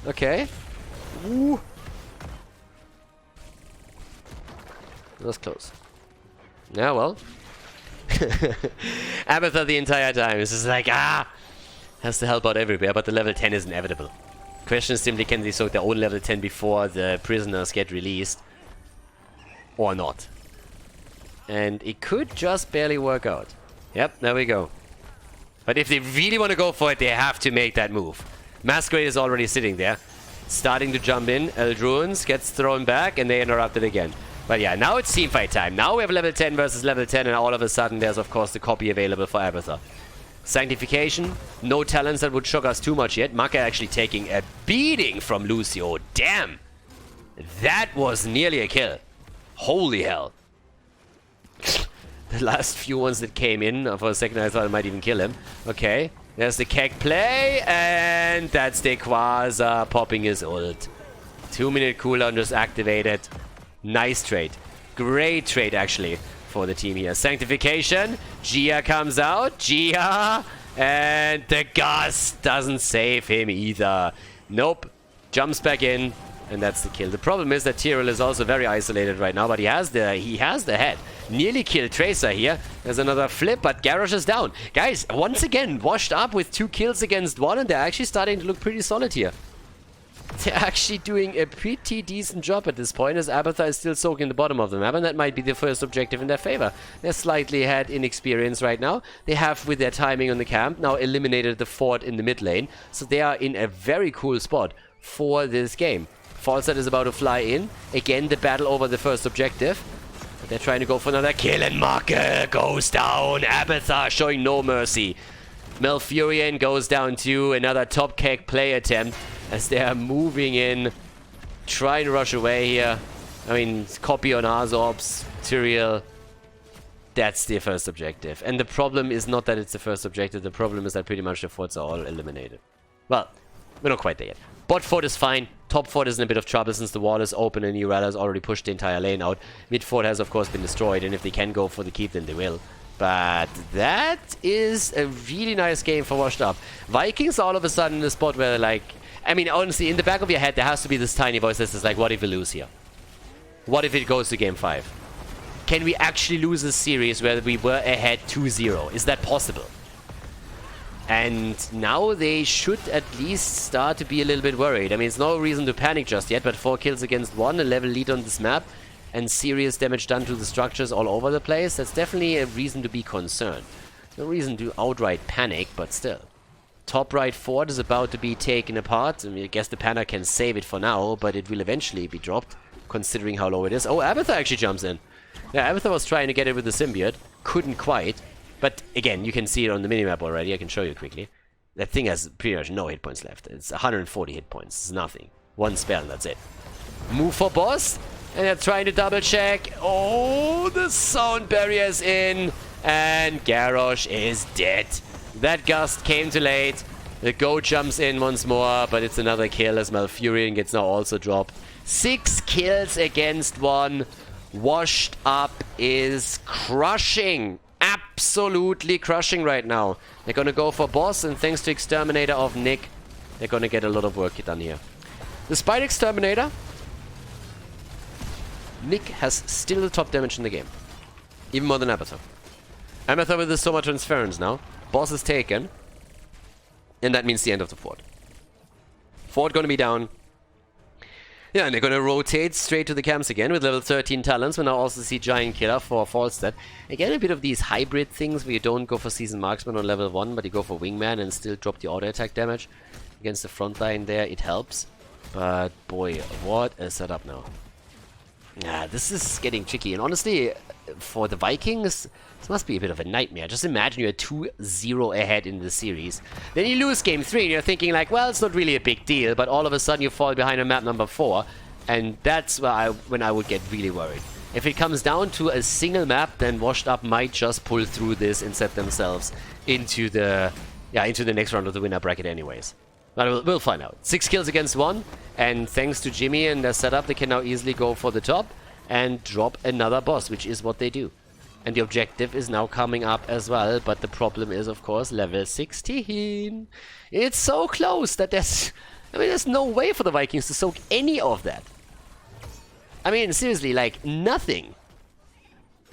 Okay. Ooh. That was close. Yeah, well. Abathar the entire time. It's just like, has to help out everywhere, but the level 10 is inevitable. Question is simply, can they soak their own level 10 before the prisoners get released? Or not? And it could just barely work out. Yep, there we go. But if they really want to go for it, they have to make that move. Masquerade is already sitting there, starting to jump in. Eldruins gets thrown back, and they interrupt it again. But yeah, now it's teamfight time. Now we have level 10 versus level 10, and all of a sudden there's of course the copy available for Abathar. Sanctification, no talents that would shock us too much yet. Macke actually taking a beating from Lucio. Damn! That was nearly a kill. Holy hell. The last few ones that came in, for a second I thought I might even kill him. Okay, there's the Keg play, and that's the Quasar popping his ult. 2-minute cooldown just activated. Nice trade. Great trade, actually, for the team here. Sanctification. Gia comes out. Gia! And the Gust doesn't save him either. Nope. Jumps back in. And that's the kill. The problem is that Tyrell is also very isolated right now, but he has the head. Nearly killed Tracer here. There's another flip, but Garrosh is down. Guys, once again, washed up with 2 kills against 1, and they're actually starting to look pretty solid here. They're actually doing a pretty decent job at this point, as Abathar is still soaking the bottom of the map, and that might be the first objective in their favor. They're slightly ahead in experience right now. They have, with their timing on the camp, now eliminated the fort in the mid lane, so they are in a very cool spot for this game. Falstad is about to fly in. Again, the battle over the first objective. But they're trying to go for another kill, and Macke goes down. Abathar showing no mercy. Malfurion goes down too. Another top keg play attempt as they are moving in, trying to rush away here. I mean, copy on Azorbs, Tyrael. That's the first objective. And the problem is not that it's the first objective. The problem is that pretty much the forts are all eliminated. Well, we're not quite there yet. Bot fort is fine. Top fort is in a bit of trouble since the wall is open and Urel has already pushed the entire lane out. Mid fort has of course been destroyed, and if they can go for the keep, then they will. But that is a really nice game for Washed Up. Vikings all of a sudden in a spot where, like, I mean, honestly, in the back of your head, there has to be this tiny voice that says, like, what if we lose here? What if it goes to game 5? Can we actually lose a series where we were ahead 2-0? Is that possible? And now they should at least start to be a little bit worried. I mean, it's no reason to panic just yet, but 4 kills against 1, a level lead on this map, and serious damage done to the structures all over the place. That's definitely a reason to be concerned. No reason to outright panic, but still. Top right fort is about to be taken apart. I mean, I guess the Panda can save it for now, but it will eventually be dropped, considering how low it is. Oh, Abathur actually jumps in. Yeah, Abathur was trying to get it with the symbiote. Couldn't quite. But again, you can see it on the minimap already. I can show you quickly. That thing has pretty much no hit points left. It's 140 hit points. It's nothing. One spell and that's it. Move for boss. And they're trying to double check. Oh, the sound barrier's in. And Garrosh is dead. That gust came too late. The Go jumps in once more, but it's another kill as Malfurion gets now also dropped. 6 kills against 1. Washed Up is crushing. Absolutely crushing right now. They're gonna go for boss, and thanks to Exterminator of Nick, they're gonna get a lot of work done here. Despite Exterminator, Nick has still the top damage in the game. Even more than Abathur. Abathur with the Soma Transference now. Boss is taken. And that means the end of the fort. Fort gonna be down. Yeah, and they're gonna rotate straight to the camps again with level 13 talents. We'll now also see Giant Killer for Falstad. Again, a bit of these hybrid things where you don't go for Seasoned Marksman on level 1, but you go for Wingman and still drop the auto attack damage against the front line there. It helps. But boy, what a setup now. Yeah, this is getting tricky. And honestly, for the Vikings, this must be a bit of a nightmare. Just imagine you're 2-0 ahead in the series. Then you lose game 3 and you're thinking like, well, it's not really a big deal. But all of a sudden you fall behind on map number 4. And that's where when I would get really worried. If it comes down to a single map, then Washed Up might just pull through this and set themselves into the next round of the winner bracket anyways. But we'll find out. 6 kills against 1. And thanks to Jimmy and their setup, they can now easily go for the top and drop another boss, which is what they do. And the objective is now coming up as well, but the problem is, of course, level 16. It's so close that there's no way for the Vikings to soak any of that. I mean, seriously, like, nothing.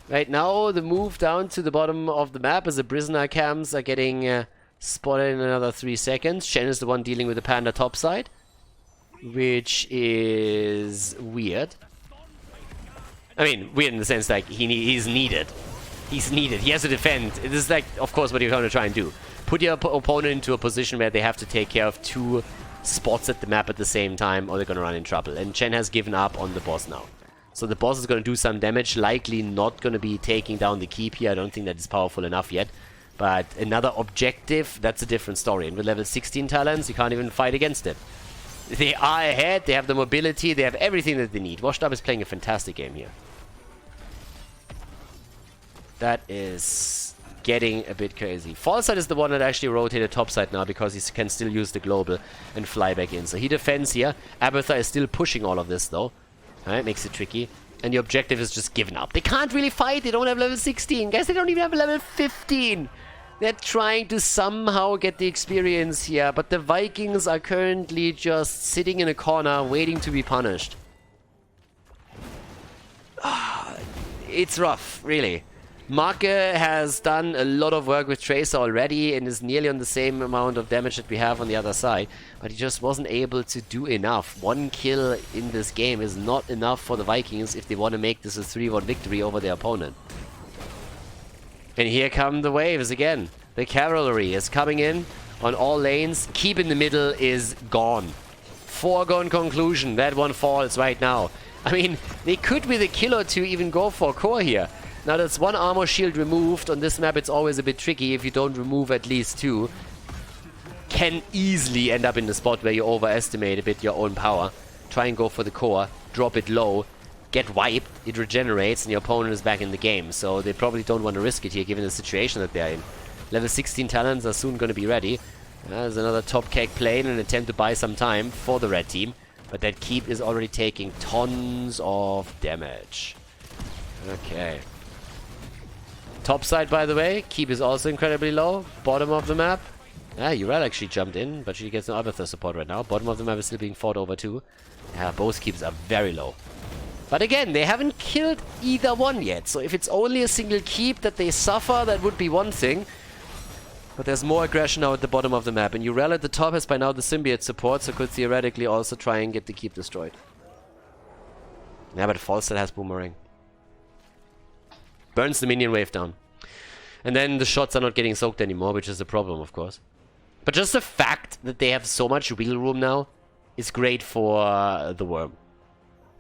Right now, the move down to the bottom of the map as the prisoner camps are getting spotted in another 3 seconds. Shen is the one dealing with the Panda topside, which is weird. I mean, weird in the sense like he's needed. He's needed. He has to defend. This is like, of course, what you're going to try and do. Put your opponent into a position where they have to take care of 2 spots at the map at the same time, or they're going to run in trouble. And Chen has given up on the boss now. So the boss is going to do some damage. Likely not going to be taking down the keep here. I don't think that is powerful enough yet. But another objective, that's a different story. And with level 16 talents, you can't even fight against it. They are ahead, they have the mobility, they have everything that they need. Washed Up is playing a fantastic game here. That is getting a bit crazy. Falside is the one that actually rotated topside now because he can still use the global and fly back in. So he defends here. Abathur is still pushing all of this though. Alright, makes it tricky. And the objective is just given up. They can't really fight, they don't have level 16. Guys, they don't even have level 15. They're trying to somehow get the experience here, but the Vikings are currently just sitting in a corner waiting to be punished. It's rough, really. Marke has done a lot of work with Tracer already and is nearly on the same amount of damage that we have on the other side, but he just wasn't able to do enough. 1 kill in this game is not enough for the Vikings if they want to make this a 3-1 victory over their opponent. And here come the waves again. The cavalry is coming in on all lanes. Keep in the middle is gone. Foregone conclusion. That one falls right now. I mean, they could with a kill or 2 even go for core here. Now that's 1 armor shield removed. On this map it's always a bit tricky if you don't remove at least 2. Can easily end up in the spot where you overestimate a bit your own power. Try and go for the core. Drop it low. Get wiped, it regenerates, and your opponent is back in the game. So they probably don't want to risk it here, given the situation that they're in. Level 16 talents are soon going to be ready. There's another top keg play in an attempt to buy some time for the red team. But that keep is already taking tons of damage. Okay. Top side, by the way, keep is also incredibly low. Bottom of the map. Urel actually jumped in, but she gets no Abathur support right now. Bottom of the map is still being fought over too. Yeah, both keeps are very low. But again, they haven't killed either one yet. So if it's only a single keep that they suffer, that would be one thing. But there's more aggression now at the bottom of the map. And Urel at the top has by now the symbiote support, so could theoretically also try and get the keep destroyed. Yeah, but Falstad has Boomerang. Burns the minion wave down. And then the shots are not getting soaked anymore, which is a problem, of course. But just the fact that they have so much wiggle room now is great for the worm.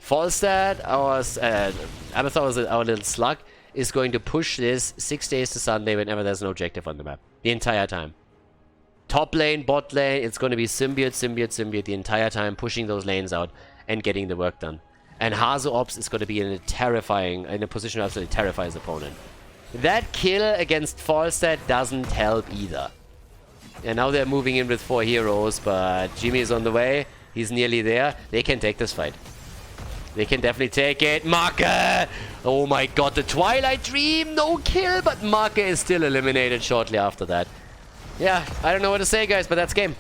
Falstad, our Abathur, our little slug, is going to push this 6 days to Sunday whenever there's an objective on the map. The entire time. Top lane, bot lane, it's going to be symbiote, symbiote, symbiote the entire time, pushing those lanes out and getting the work done. And Hazu Ops is going to be in a position to absolutely terrify his opponent. That kill against Falstad doesn't help either. And now they're moving in with 4 heroes, but Jimmy is on the way. He's nearly there. They can take this fight. They can definitely take it. Marke! Oh my god, the Twilight Dream! No kill, but Marke is still eliminated shortly after that. Yeah, I don't know what to say, guys, but that's game.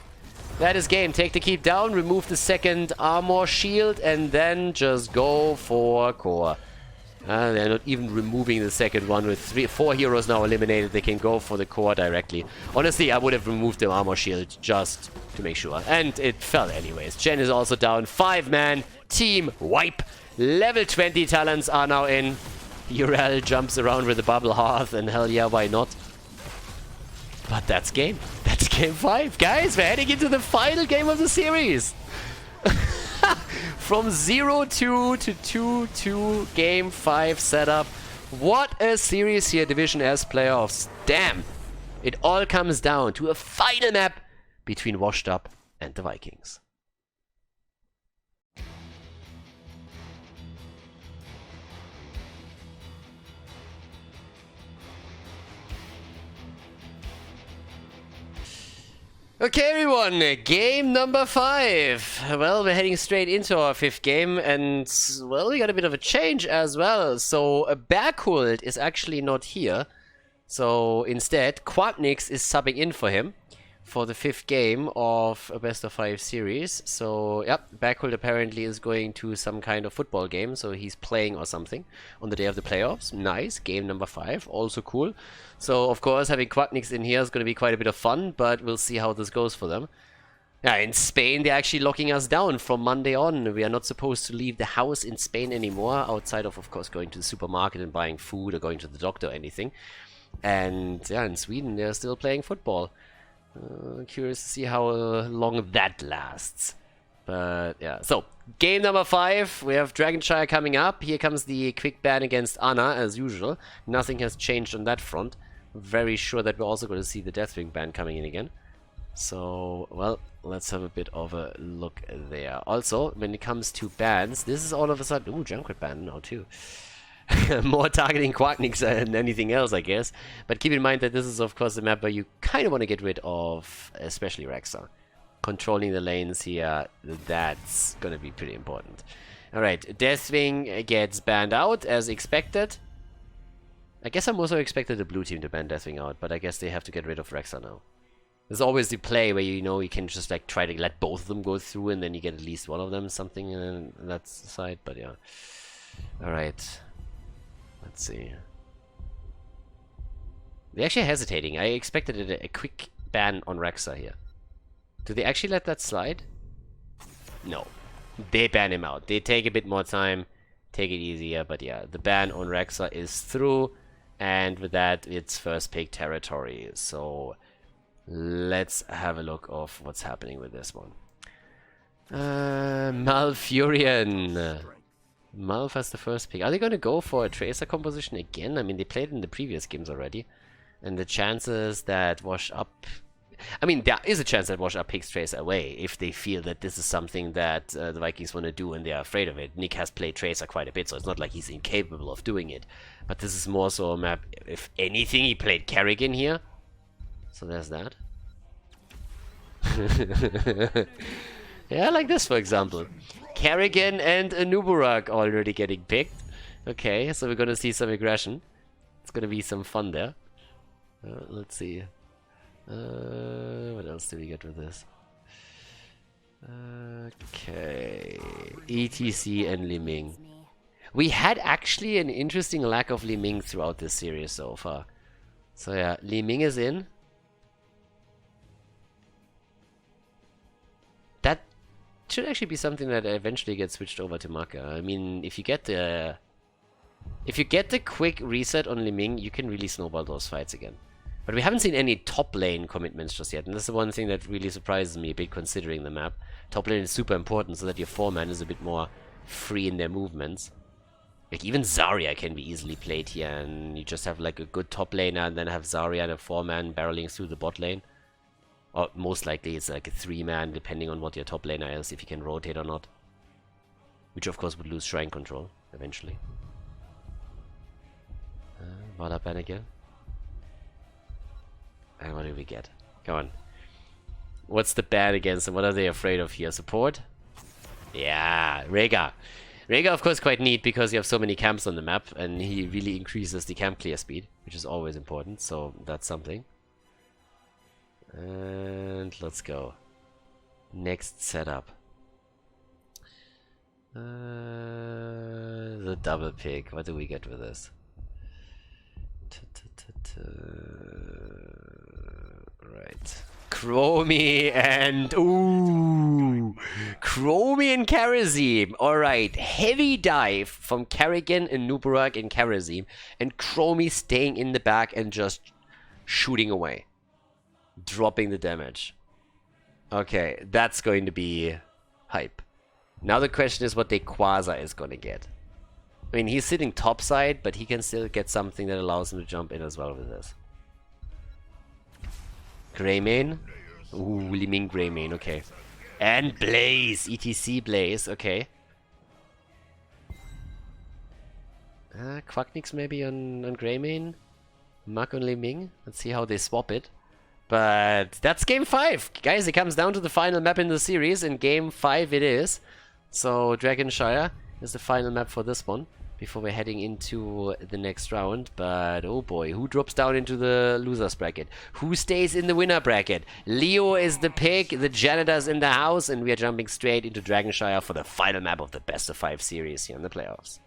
That is game. Take the keep down, remove the second armor shield, and then just go for core. They're not even removing the second one. With 4 heroes now eliminated, they can go for the core directly. Honestly, I would have removed the armor shield just to make sure. And it fell anyways. Jen is also down. 5-man team wipe. Level 20 talents are now in. Urel jumps around with the bubble hearth, and hell yeah, why not? But that's game. That's game 5. Guys, we're heading into the final game of the series. From 0-2 to 2-2 game 5 setup. What a series here, Division S playoffs. Damn. It all comes down to a final map between Washed Up and the Vikings. Okay, everyone, game number 5. Well, we're heading straight into our 5th game, and, well, we got a bit of a change as well. So, Berghult is actually not here. So, instead, Quantnix is subbing in for him for the 5th game of a best of 5 series. So, yep, Berghult apparently is going to some kind of football game, so he's playing or something on the day of the playoffs. Nice, game number 5, also cool. So, of course, having Quantnix in here is going to be quite a bit of fun, but we'll see how this goes for them. Yeah, in Spain, they're actually locking us down from Monday on. We are not supposed to leave the house in Spain anymore, outside of course, going to the supermarket and buying food or going to the doctor or anything. And, yeah, in Sweden, they're still playing football. Curious to see how long that lasts. But, yeah. So, game number 5. We have Dragonshire coming up. Here comes the quick ban against Anna, as usual. Nothing has changed on that front. Very sure that we're also going to see the Deathwing ban coming in again. So, well, let's have a bit of a look there. Also, when it comes to bans, this is all of a sudden... Ooh, Junkrat ban now too. More targeting Quantnix than anything else, I guess. But keep in mind that this is, of course, a map where you kind of want to get rid of, especially Rexa. Controlling the lanes here, that's going to be pretty important. Alright, Deathwing gets banned out, as expected. I guess I'm also expected the blue team to ban Deathwing out, but I guess they have to get rid of Rexa now. There's always the play where you can just like try to let both of them go through and then you get at least one of them, something on that side, but yeah. Alright. Let's see. They're actually hesitating. I expected a quick ban on Rexa here. Do they actually let that slide? No. They ban him out. They take a bit more time, take it easier, but yeah, the ban on Rexa is through. And with that, it's first pick territory. So let's have a look of what's happening with this one. Malfurion. Malf has the first pick. Are they going to go for a Tracer composition again? I mean, they played in the previous games already. And the chances that Wash Up... I mean, there is a chance that Wash Up picks Tracer away if they feel that this is something that the Vikings want to do and they're afraid of it. Nick has played Tracer quite a bit, so it's not like he's incapable of doing it. But this is more so a map, if anything, he played Kerrigan here. So there's that. Yeah, like this, for example. Kerrigan and Anuburak already getting picked. Okay, so we're gonna see some aggression. It's gonna be some fun there. Let's see. What else do we get with this? Okay. ETC and Liming. We had actually an interesting lack of Li Ming throughout this series so far. So yeah, Li Ming is in. That should actually be something that eventually gets switched over to Maka. I mean, if you get the quick reset on Li Ming, you can really snowball those fights again. But we haven't seen any top lane commitments just yet, and this is one thing that really surprises me a bit considering the map. Top lane is super important so that your 4-man is a bit more free in their movements. Like even Zarya can be easily played here, and you just have like a good top laner and then have Zarya and a 4-man barreling through the bot lane. Or most likely it's like a 3-man depending on what your top laner is, if you can rotate or not. Which of course would lose shrine control eventually. Wall up ban again. And what do we get? Come on. What's the ban against them? What are they afraid of here? Support? Yeah, Rhaegar. Rhaegar, of course, quite neat because you have so many camps on the map, and he really increases the camp clear speed, which is always important, so that's something. And let's go. Next setup. The double pick. What do we get with this? Right. Chromie and... Ooh! Chromie and Kharazim. Alright. Heavy dive from Kerrigan and Nubarak and Kharazim. And Chromie staying in the back and just shooting away. Dropping the damage. Okay. That's going to be hype. Now the question is what Quasar is going to get. I mean, he's sitting topside, but he can still get something that allows him to jump in as well with this. Greymane. Ooh, Li Ming Greymane, okay. And Blaze, ETC Blaze, okay. Quacknix maybe on Greymane. Muk on Li Ming. Let's see how they swap it. But that's game 5. Guys, it comes down to the final map in the series, and game 5 it is. So Dragonshire is the final map for this one before we're heading into the next round. But oh boy, who drops down into the losers bracket? Who stays in the winner bracket? Leo is the pick, the janitor's in the house, and we are jumping straight into Dragonshire for the final map of the best of 5 series here in the playoffs.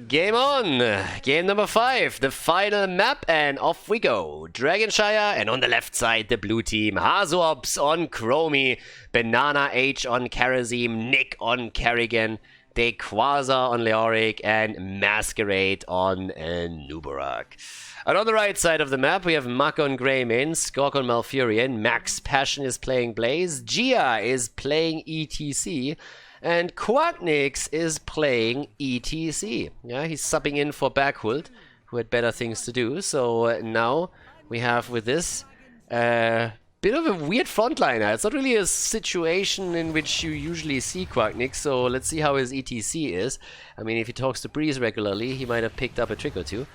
Game on! Game number 5, the final map, and off we go. Dragonshire, and on the left side, the blue team. Hazops on Chromie, Banana H on Kharazim, Nick on Kerrigan, Quasar on Leoric, and Masquerade on Nubarak. And on the right side of the map, we have Muk on Greymane, Skork on Malfurion, Max Passion is playing Blaze, Gia is playing ETC, and Quacknix is playing ETC. Yeah, he's subbing in for Backhult, who had better things to do. So now we have with this bit of a weird frontliner. It's not really a situation in which you usually see Quacknix, so let's see how his ETC is. I mean, if he talks to Breeze regularly, he might have picked up a trick or two.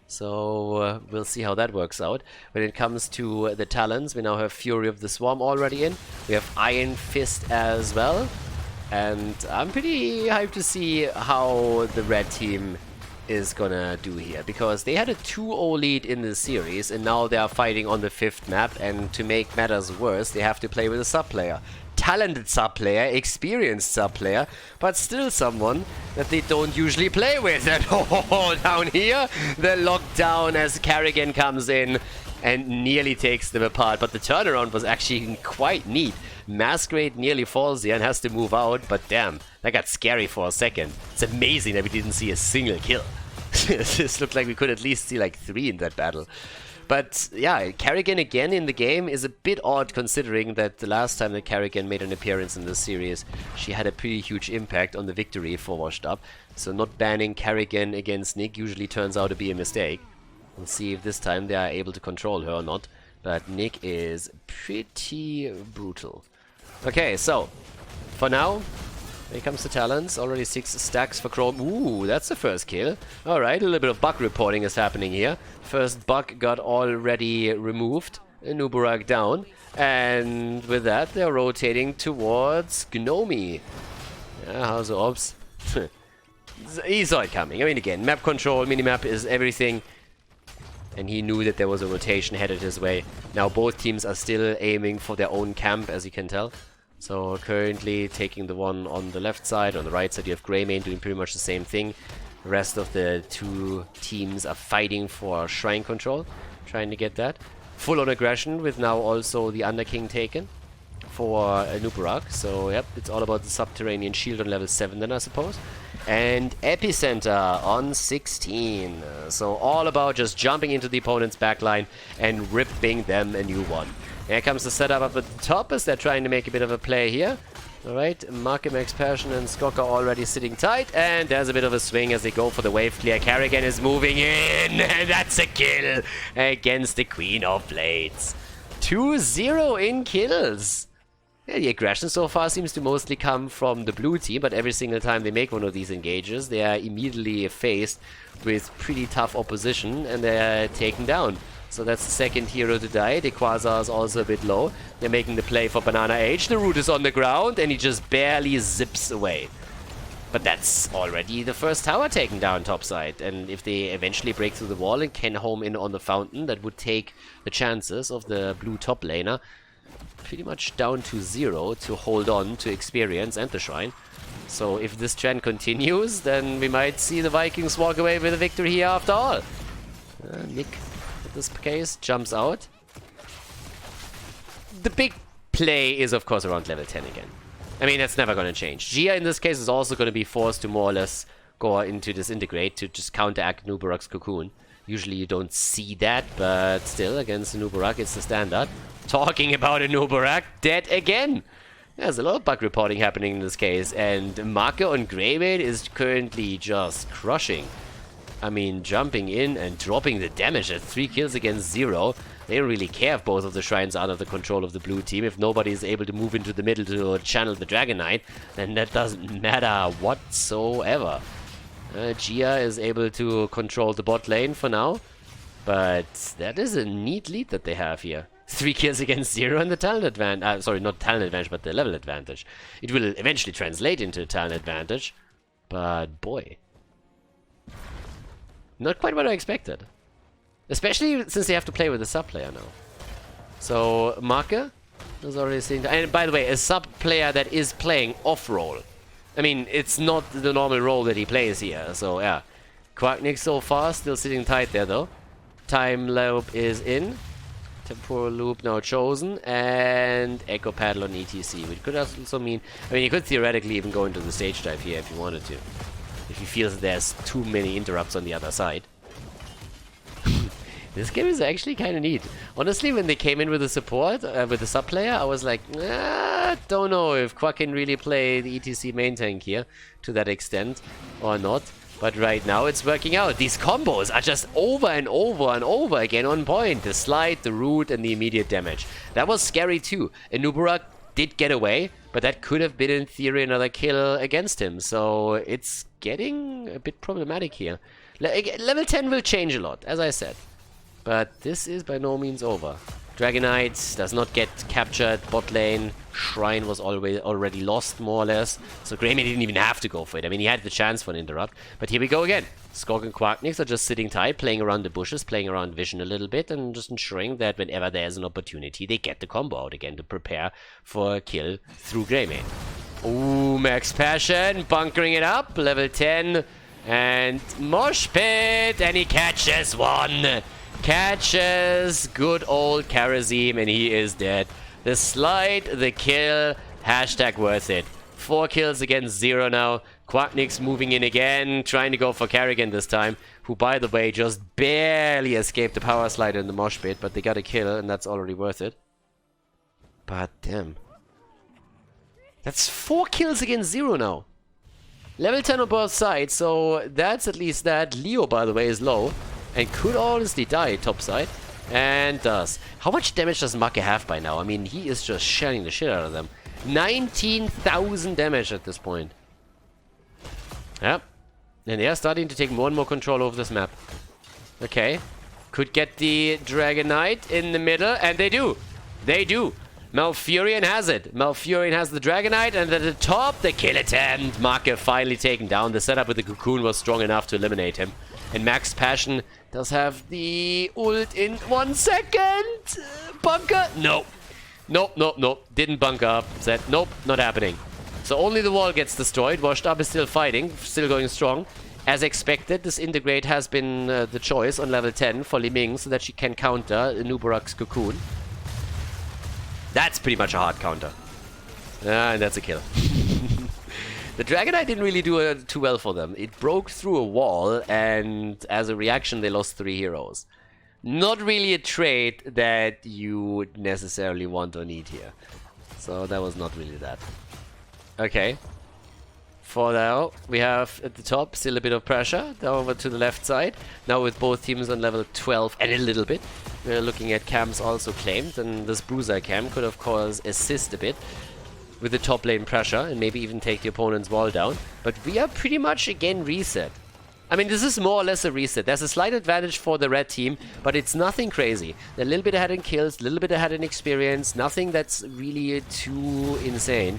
So we'll see how that works out. When it comes to the talents, we now have Fury of the Swarm already in. We have Iron Fist as well. And I'm pretty hyped to see how the red team is gonna do here, because they had a 2-0 lead in the series, and now they are fighting on the 5th map, and to make matters worse, they have to play with a sub-player. Talented sub-player, experienced sub-player, but still someone that they don't usually play with. And down here, the lockdown as Kerrigan comes in and nearly takes them apart, but the turnaround was actually quite neat. Masquerade nearly falls here and has to move out, but damn, that got scary for a second. It's amazing that we didn't see a single kill. This looked like we could at least see like 3 in that battle. But yeah, Kerrigan again in the game is a bit odd, considering that the last time that Kerrigan made an appearance in this series, she had a pretty huge impact on the victory for Washed Up. So not banning Kerrigan against Nick usually turns out to be a mistake. We'll see if this time they are able to control her or not. But Nick is pretty brutal. Okay, so for now, here comes the talents. Already 6 stacks for Chrome. Ooh, that's the first kill. Alright, a little bit of bug reporting is happening here. First bug got already removed. Nubarak down. And with that, they're rotating towards Gnomi. Yeah, how's the ops? He saw it coming. I mean, again, map control, minimap is everything. And he knew that there was a rotation headed his way. Now both teams are still aiming for their own camp, as you can tell. So currently taking the one on the left side. On the right side you have Greymane doing pretty much the same thing. The rest of the two teams are fighting for shrine control, trying to get that. Full on aggression with now also the Underking taken for Nubarak. So yep, it's all about the subterranean shield on level 7 then I suppose. And Epicenter on 16. So all about just jumping into the opponent's backline and ripping them a new one. Here comes the setup up at the top as they're trying to make a bit of a play here. Alright, Mark, Max Passion and Skok are already sitting tight, and there's a bit of a swing as they go for the wave clear. Carrigan is moving in, and that's a kill against the Queen of Blades. 2-0 in kills. Yeah, the aggression so far seems to mostly come from the blue team, but every single time they make one of these engages, they are immediately faced with pretty tough opposition, and they're taken down. So that's the second hero to die. The Quasar is also a bit low. They're making the play for Banana Age. The root is on the ground and he just barely zips away. But that's already the first tower taken down topside. And if they eventually break through the wall and can home in on the fountain, that would take the chances of the blue top laner pretty much down to 0 to hold on to experience and the shrine. So if this trend continues, then we might see the Vikings walk away with a victory here after all. Nick, in this case, jumps out. The big play is, of course, around level 10 again. I mean, that's never going to change. Gia, in this case, is also going to be forced to more or less go into disintegrate to just counteract Nubarak's cocoon. Usually you don't see that, but still, against the Nubarak, it's the standard. Talking about a Nubarak, dead again! There's a lot of bug reporting happening in this case, and Marco on Greymane is currently just crushing. I mean, jumping in and dropping the damage at 3 kills against 0. They don't really care if both of the shrines are under the control of the blue team. If nobody is able to move into the middle to channel the Dragon Knight, then that doesn't matter whatsoever. Gia is able to control the bot lane for now, but that is a neat lead that they have here. 3 kills against 0 and the talent advantage. Sorry, not talent advantage, but the level advantage. It will eventually translate into a talent advantage, but boy. Not quite what I expected. Especially since they have to play with a sub player now. So, Marke is already seeing that. And by the way, a sub player that is playing off-roll. I mean, it's not the normal role that he plays here. So, yeah. Quacknick so far, still sitting tight there though. Time loop is in. Temporal loop now chosen. And Echo Paddle on ETC. Which could also mean... I mean, you could theoretically even go into the stage dive here if you wanted to. If he feels there's too many interrupts on the other side. This game is actually kind of neat. Honestly, when they came in with the support, with the sub player, I was like, don't know if Quack can really play the ETC main tank here to that extent or not. But right now it's working out. These combos are just over and over and over again on point. The slide, the root, and the immediate damage. That was scary too. Nubarak did get away, but that could have been in theory another kill against him. So it's getting a bit problematic here. Level 10 will change a lot, as I said. But this is by no means over. Dragon Knight does not get captured. Bot lane. Shrine was already lost, more or less. So Greymane didn't even have to go for it. I mean, he had the chance for an interrupt. But here we go again. Skog and Quacknix are just sitting tight, playing around the bushes, playing around vision a little bit, and just ensuring that whenever there's an opportunity, they get the combo out again to prepare for a kill through Greymane. Ooh, Max Passion, bunkering it up. Level 10. And Mosh Pit. And he catches one. Catches good old Karazim, and he is dead. The slide, the kill, hashtag worth it. 4 kills against 0 now. Quacknix moving in again, trying to go for Carrigan this time, who, by the way, just barely escaped the power slide in the mosh pit, but they got a kill, and that's already worth it. But damn. That's 4 kills against 0 now. Level 10 on both sides, so that's at least that. Leo, by the way, is low. And could honestly die topside. And does. How much damage does Make have by now? I mean, he is just shelling the shit out of them. 19,000 damage at this point. Yep. And they are starting to take more and more control over this map. Okay. Could get the Dragon Knight in the middle. And they do. They do. Malfurion has it. Malfurion has the Dragon Knight. And at the top, the kill attempt. Make finally taken down. The setup with the Cocoon was strong enough to eliminate him. And Max Passion does have the ult in 1 second. Bunker? No. Nope, nope, nope. Didn't bunker up. Said, nope, not happening. So only the wall gets destroyed. Washed Up is still fighting, still going strong. As expected, this integrate has been the choice on level 10 for Li Ming so that she can counter Nubarak's cocoon. That's pretty much a hard counter. And that's a kill. The Dragonite didn't really do too well for them. It broke through a wall, and as a reaction, they lost 3 heroes. Not really a trait that you would necessarily want or need here. So that was not really that. Okay. For now, we have at the top still a bit of pressure. Over to the left side. Now with both teams on level 12 and a little bit. We're looking at camps also claimed. And this Bruiser camp could of course assist a bit with the top lane pressure and maybe even take the opponent's wall down. But we are pretty much again reset. I mean, this is more or less a reset. There's a slight advantage for the red team, but it's nothing crazy. They're a little bit ahead in kills, a little bit ahead in experience, nothing that's really too insane.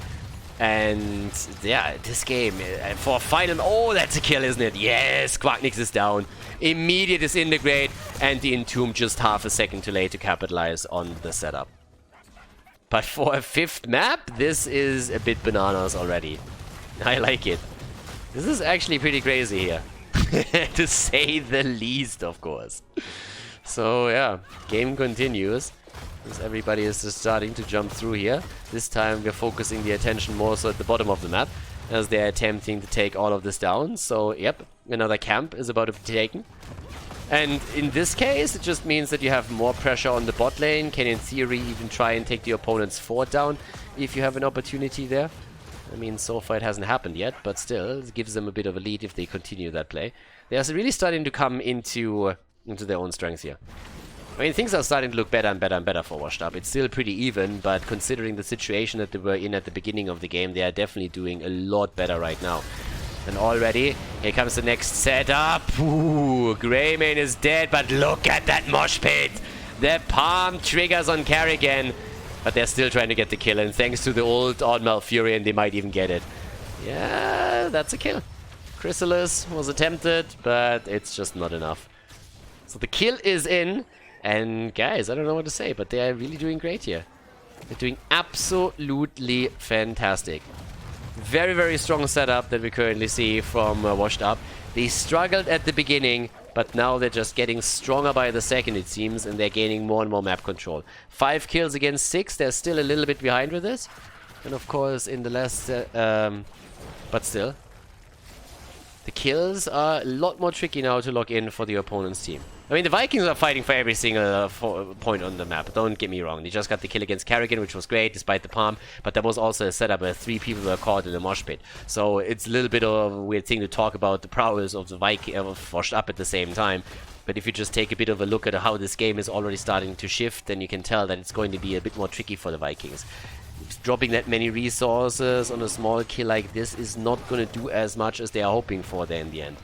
And yeah, this game, for a final... Oh, that's a kill, isn't it? Yes, Quacknix is down. Immediate disintegrate, and the Entomb just half a second too late to capitalize on the setup. But for a 5th map, this is a bit bananas already. I like it. This is actually pretty crazy here. To say the least, of course. So yeah, game continues. As everybody is just starting to jump through here. This time we're focusing the attention more so at the bottom of the map, as they're attempting to take all of this down. So yep, another camp is about to be taken. And in this case, it just means that you have more pressure on the bot lane. Can in theory even try and take the opponent's fort down if you have an opportunity there. I mean, so far it hasn't happened yet, but still, it gives them a bit of a lead if they continue that play. They are really starting to come into their own strengths here. I mean, things are starting to look better and better and better for Washed Up. It's still pretty even, but considering the situation that they were in at the beginning of the game, they are definitely doing a lot better right now. And already, here comes the next setup. Ooh, Greymane is dead, but look at that mosh pit! The palm triggers on Carrigan. But they're still trying to get the kill, and thanks to the old Odd Malfurion, they might even get it. Yeah, that's a kill. Chrysalis was attempted, but it's just not enough. So the kill is in, and guys, I don't know what to say, but they are really doing great here. They're doing absolutely fantastic. Very, very strong setup that we currently see from Washed Up. They struggled at the beginning, but now they're just getting stronger by the second, it seems, and they're gaining more and more map control. 5 kills against 6, they're still a little bit behind with this. And of course, in the last... but still. The kills are a lot more tricky now to lock in for the opponent's team. I mean, the Vikings are fighting for every single point on the map, don't get me wrong. They just got the kill against Carrigan, which was great, despite the palm, but there was also a setup where 3 people were caught in a mosh pit. So it's a little bit of a weird thing to talk about the prowess of the Viking Washed Up at the same time. But if you just take a bit of a look at how this game is already starting to shift, then you can tell that it's going to be a bit more tricky for the Vikings. Dropping that many resources on a small kill like this is not going to do as much as they are hoping for there in the end.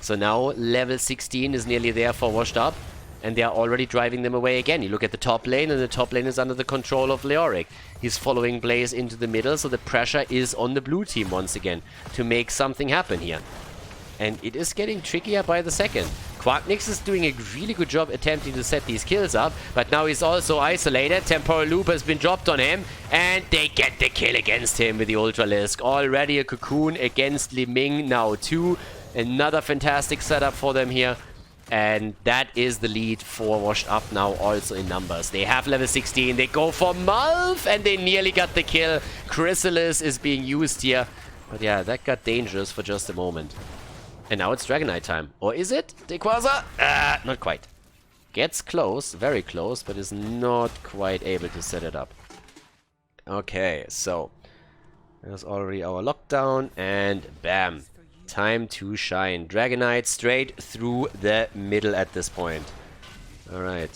So now level 16 is nearly there for Washed Up, and they are already driving them away again. You look at the top lane, and the top lane is under the control of Leoric. He's following Blaze into the middle, so the pressure is on the blue team once again to make something happen here. And it is getting trickier by the second. Quacknix is doing a really good job attempting to set these kills up, but now he's also isolated. Temporal Loop has been dropped on him, and they get the kill against him with the Ultralisk. Already a cocoon against Li Ming now too. Another fantastic setup for them here. And that is the lead for Washed Up now also in numbers. They have level 16. They go for Malf, and they nearly got the kill. Chrysalis is being used here. But yeah, that got dangerous for just a moment. And now it's Dragonite time. Or is it? Dequaza? Not quite. Gets close, very close, but is not quite able to set it up. Okay, so there's already our lockdown, and bam. Time to shine. Dragonite straight through the middle at this point. Alright.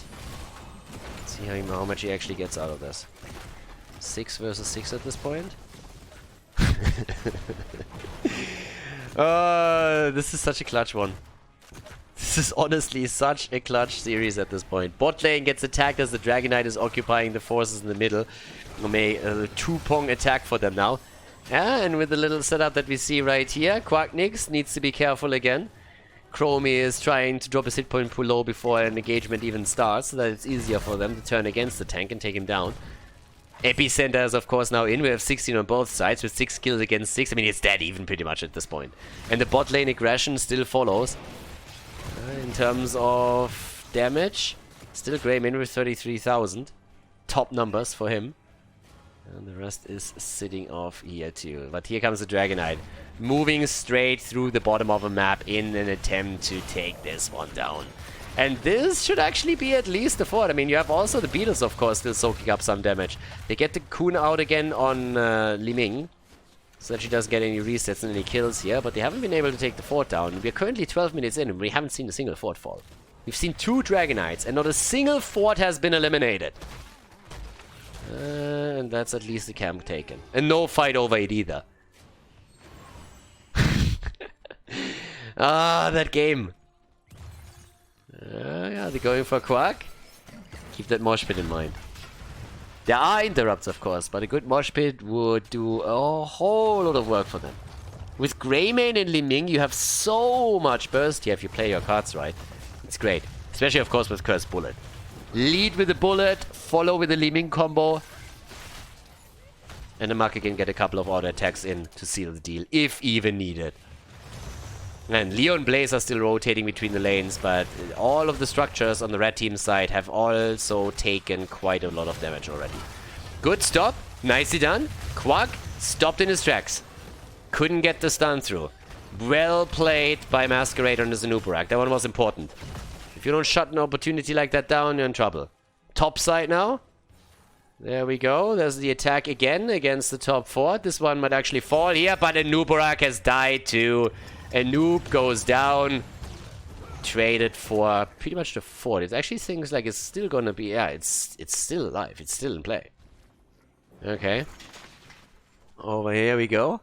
Let's see how much he actually gets out of this. 6 versus 6 at this point. This is such a clutch one. This is honestly such a clutch series at this point. Bot lane gets attacked as the Dragonite is occupying the forces in the middle. A two-prong attack for them now. Yeah, and with the little setup that we see right here, Quacknix needs to be careful again. Chromie is trying to drop his hit point low before an engagement even starts, so that it's easier for them to turn against the tank and take him down. Epicenter is of course now in. We have 16 on both sides with 6 kills against 6. I mean, it's dead even pretty much at this point. And the bot lane aggression still follows. In terms of damage, still Greymin with 33,000. Top numbers for him. And the rest is sitting off here too. But here comes the Dragonite. Moving straight through the bottom of a map in an attempt to take this one down. And this should actually be at least the fort. I mean, you have also the Beatles, of course, still soaking up some damage. They get the Kun out again on Li Ming, so that she doesn't get any resets and any kills here. But they haven't been able to take the fort down. We're currently 12 minutes in and we haven't seen a single fort fall. We've seen 2 Dragonites and not a single fort has been eliminated. And that's at least the camp taken. And no fight over it either. Ah, that game. Yeah, they're going for Quack. Keep that mosh pit in mind. There are interrupts, of course, but a good mosh pit would do a whole lot of work for them. With Greymane and Li Ming, you have so much burst here if you play your cards right. It's great. Especially, of course, with Cursed Bullet. Lead with the Bullet, follow with the Li Ming combo. And the Maka can get a couple of auto attacks in to seal the deal, if even needed. And Leo and Blaze are still rotating between the lanes, but all of the structures on the red team side have also taken quite a lot of damage already. Good stop. Nicely done. Quack stopped in his tracks. Couldn't get the stun through. Well played by Masquerade on the Zanubarak. That one was important. If you don't shut an opportunity like that down, you're in trouble. Top side now. There we go. There's the attack again against the top fort. This one might actually fall here, but Anubarak has died too. A noob goes down. Traded for pretty much the fort. It actually seems like it's still gonna be... Yeah, it's still alive. It's still in play. Okay. Over here we go.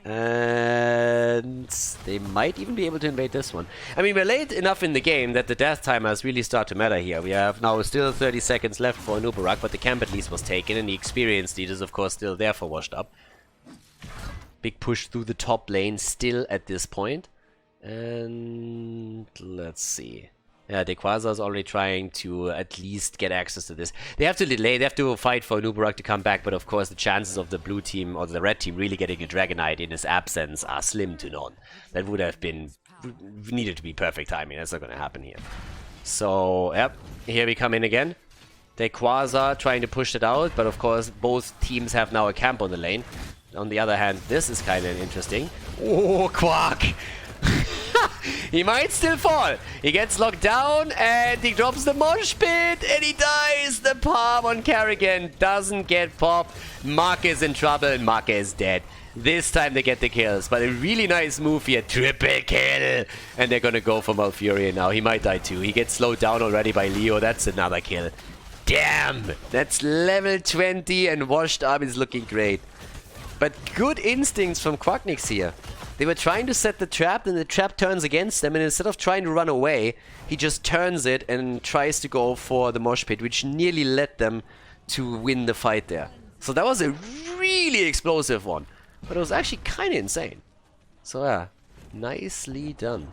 And they might even be able to invade this one. I mean, we're late enough in the game that the death timers really start to matter here. We have now still 30 seconds left for Anubarak, but the camp at least was taken, and the experience lead is of course still there for Washed Up. Big push through the top lane still at this point. And let's see. Yeah, Dequaza is already trying to at least get access to this. They have to delay, they have to fight for Anubarak to come back, but of course the chances of the blue team or the red team really getting a Dragonite in his absence are slim to none. That would have been needed to be perfect timing. That's not going to happen here. So, yep, here we come in again. Dequaza trying to push it out, but of course both teams have now a camp on the lane. On the other hand, this is kind of interesting. Oh, Quack! He might still fall. He gets locked down and he drops the mosh pit and he dies. The palm on Kerrigan doesn't get popped. Mark is in trouble and Mark is dead. This time they get the kills, but a really nice move here. Triple kill. And they're gonna go for Malfurion now. He might die too. He gets slowed down already by Leo. That's another kill. Damn! That's level 20 and Washed Up is looking great. But good instincts from Quacknix here. They were trying to set the trap, and the trap turns against them, and instead of trying to run away, he just turns it and tries to go for the mosh pit, which nearly led them to win the fight there. So that was a really explosive one, but it was actually kind of insane. So yeah, nicely done.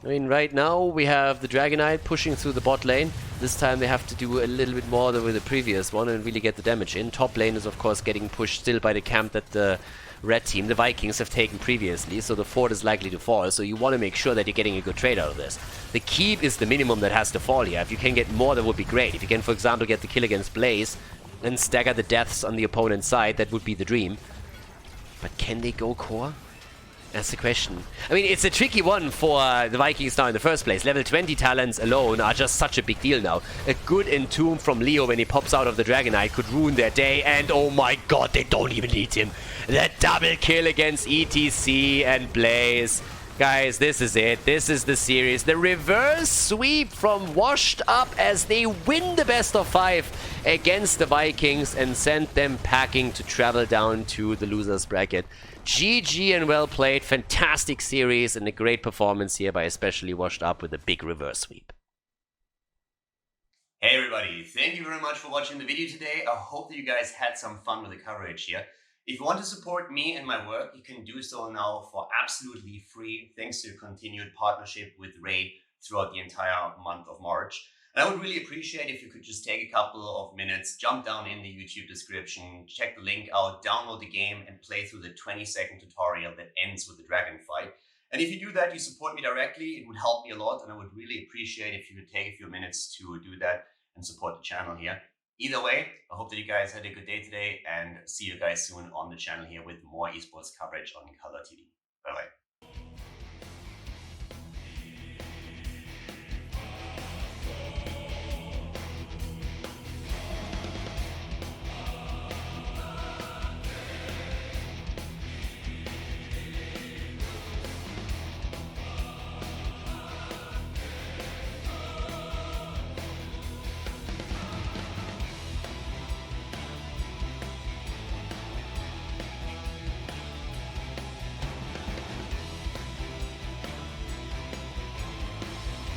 I mean, right now we have the Dragonite pushing through the bot lane. This time they have to do a little bit more than with the previous one and really get the damage in. Top lane is of course getting pushed still by the camp that the red team, the Vikings, have taken previously, so the fort is likely to fall, so you want to make sure that you're getting a good trade out of this. The keep is the minimum that has to fall here. If you can get more, that would be great. If you can, for example, get the kill against Blaze and stagger the deaths on the opponent's side, that would be the dream. But can they go core? That's the question. I mean, it's a tricky one for the Vikings now in the first place. Level 20 talents alone are just such a big deal now. A good entomb from Leo when he pops out of the Dragonite could ruin their day. And oh my god, they don't even need him. The double kill against ETC and Blaze. Guys, this is it. This is the series. The reverse sweep from Washed Up as they win the best of 5 against the Vikings and send them packing to travel down to the losers bracket. GG and well played. Fantastic series and a great performance here by especially Washed Up with a big reverse sweep. Hey everybody, thank you very much for watching the video today. I hope that you guys had some fun with the coverage here. If you want to support me and my work, you can do so now for absolutely free, thanks to the continued partnership with Ray throughout the entire month of March. And I would really appreciate if you could just take a couple of minutes, jump down in the YouTube description, check the link out, download the game, and play through the 20-second tutorial that ends with the dragon fight. And if you do that, you support me directly. It would help me a lot, and I would really appreciate if you could take a few minutes to do that and support the channel here. Either way, I hope that you guys had a good day today, and see you guys soon on the channel here with more esports coverage on Khaldor TV. Bye-bye.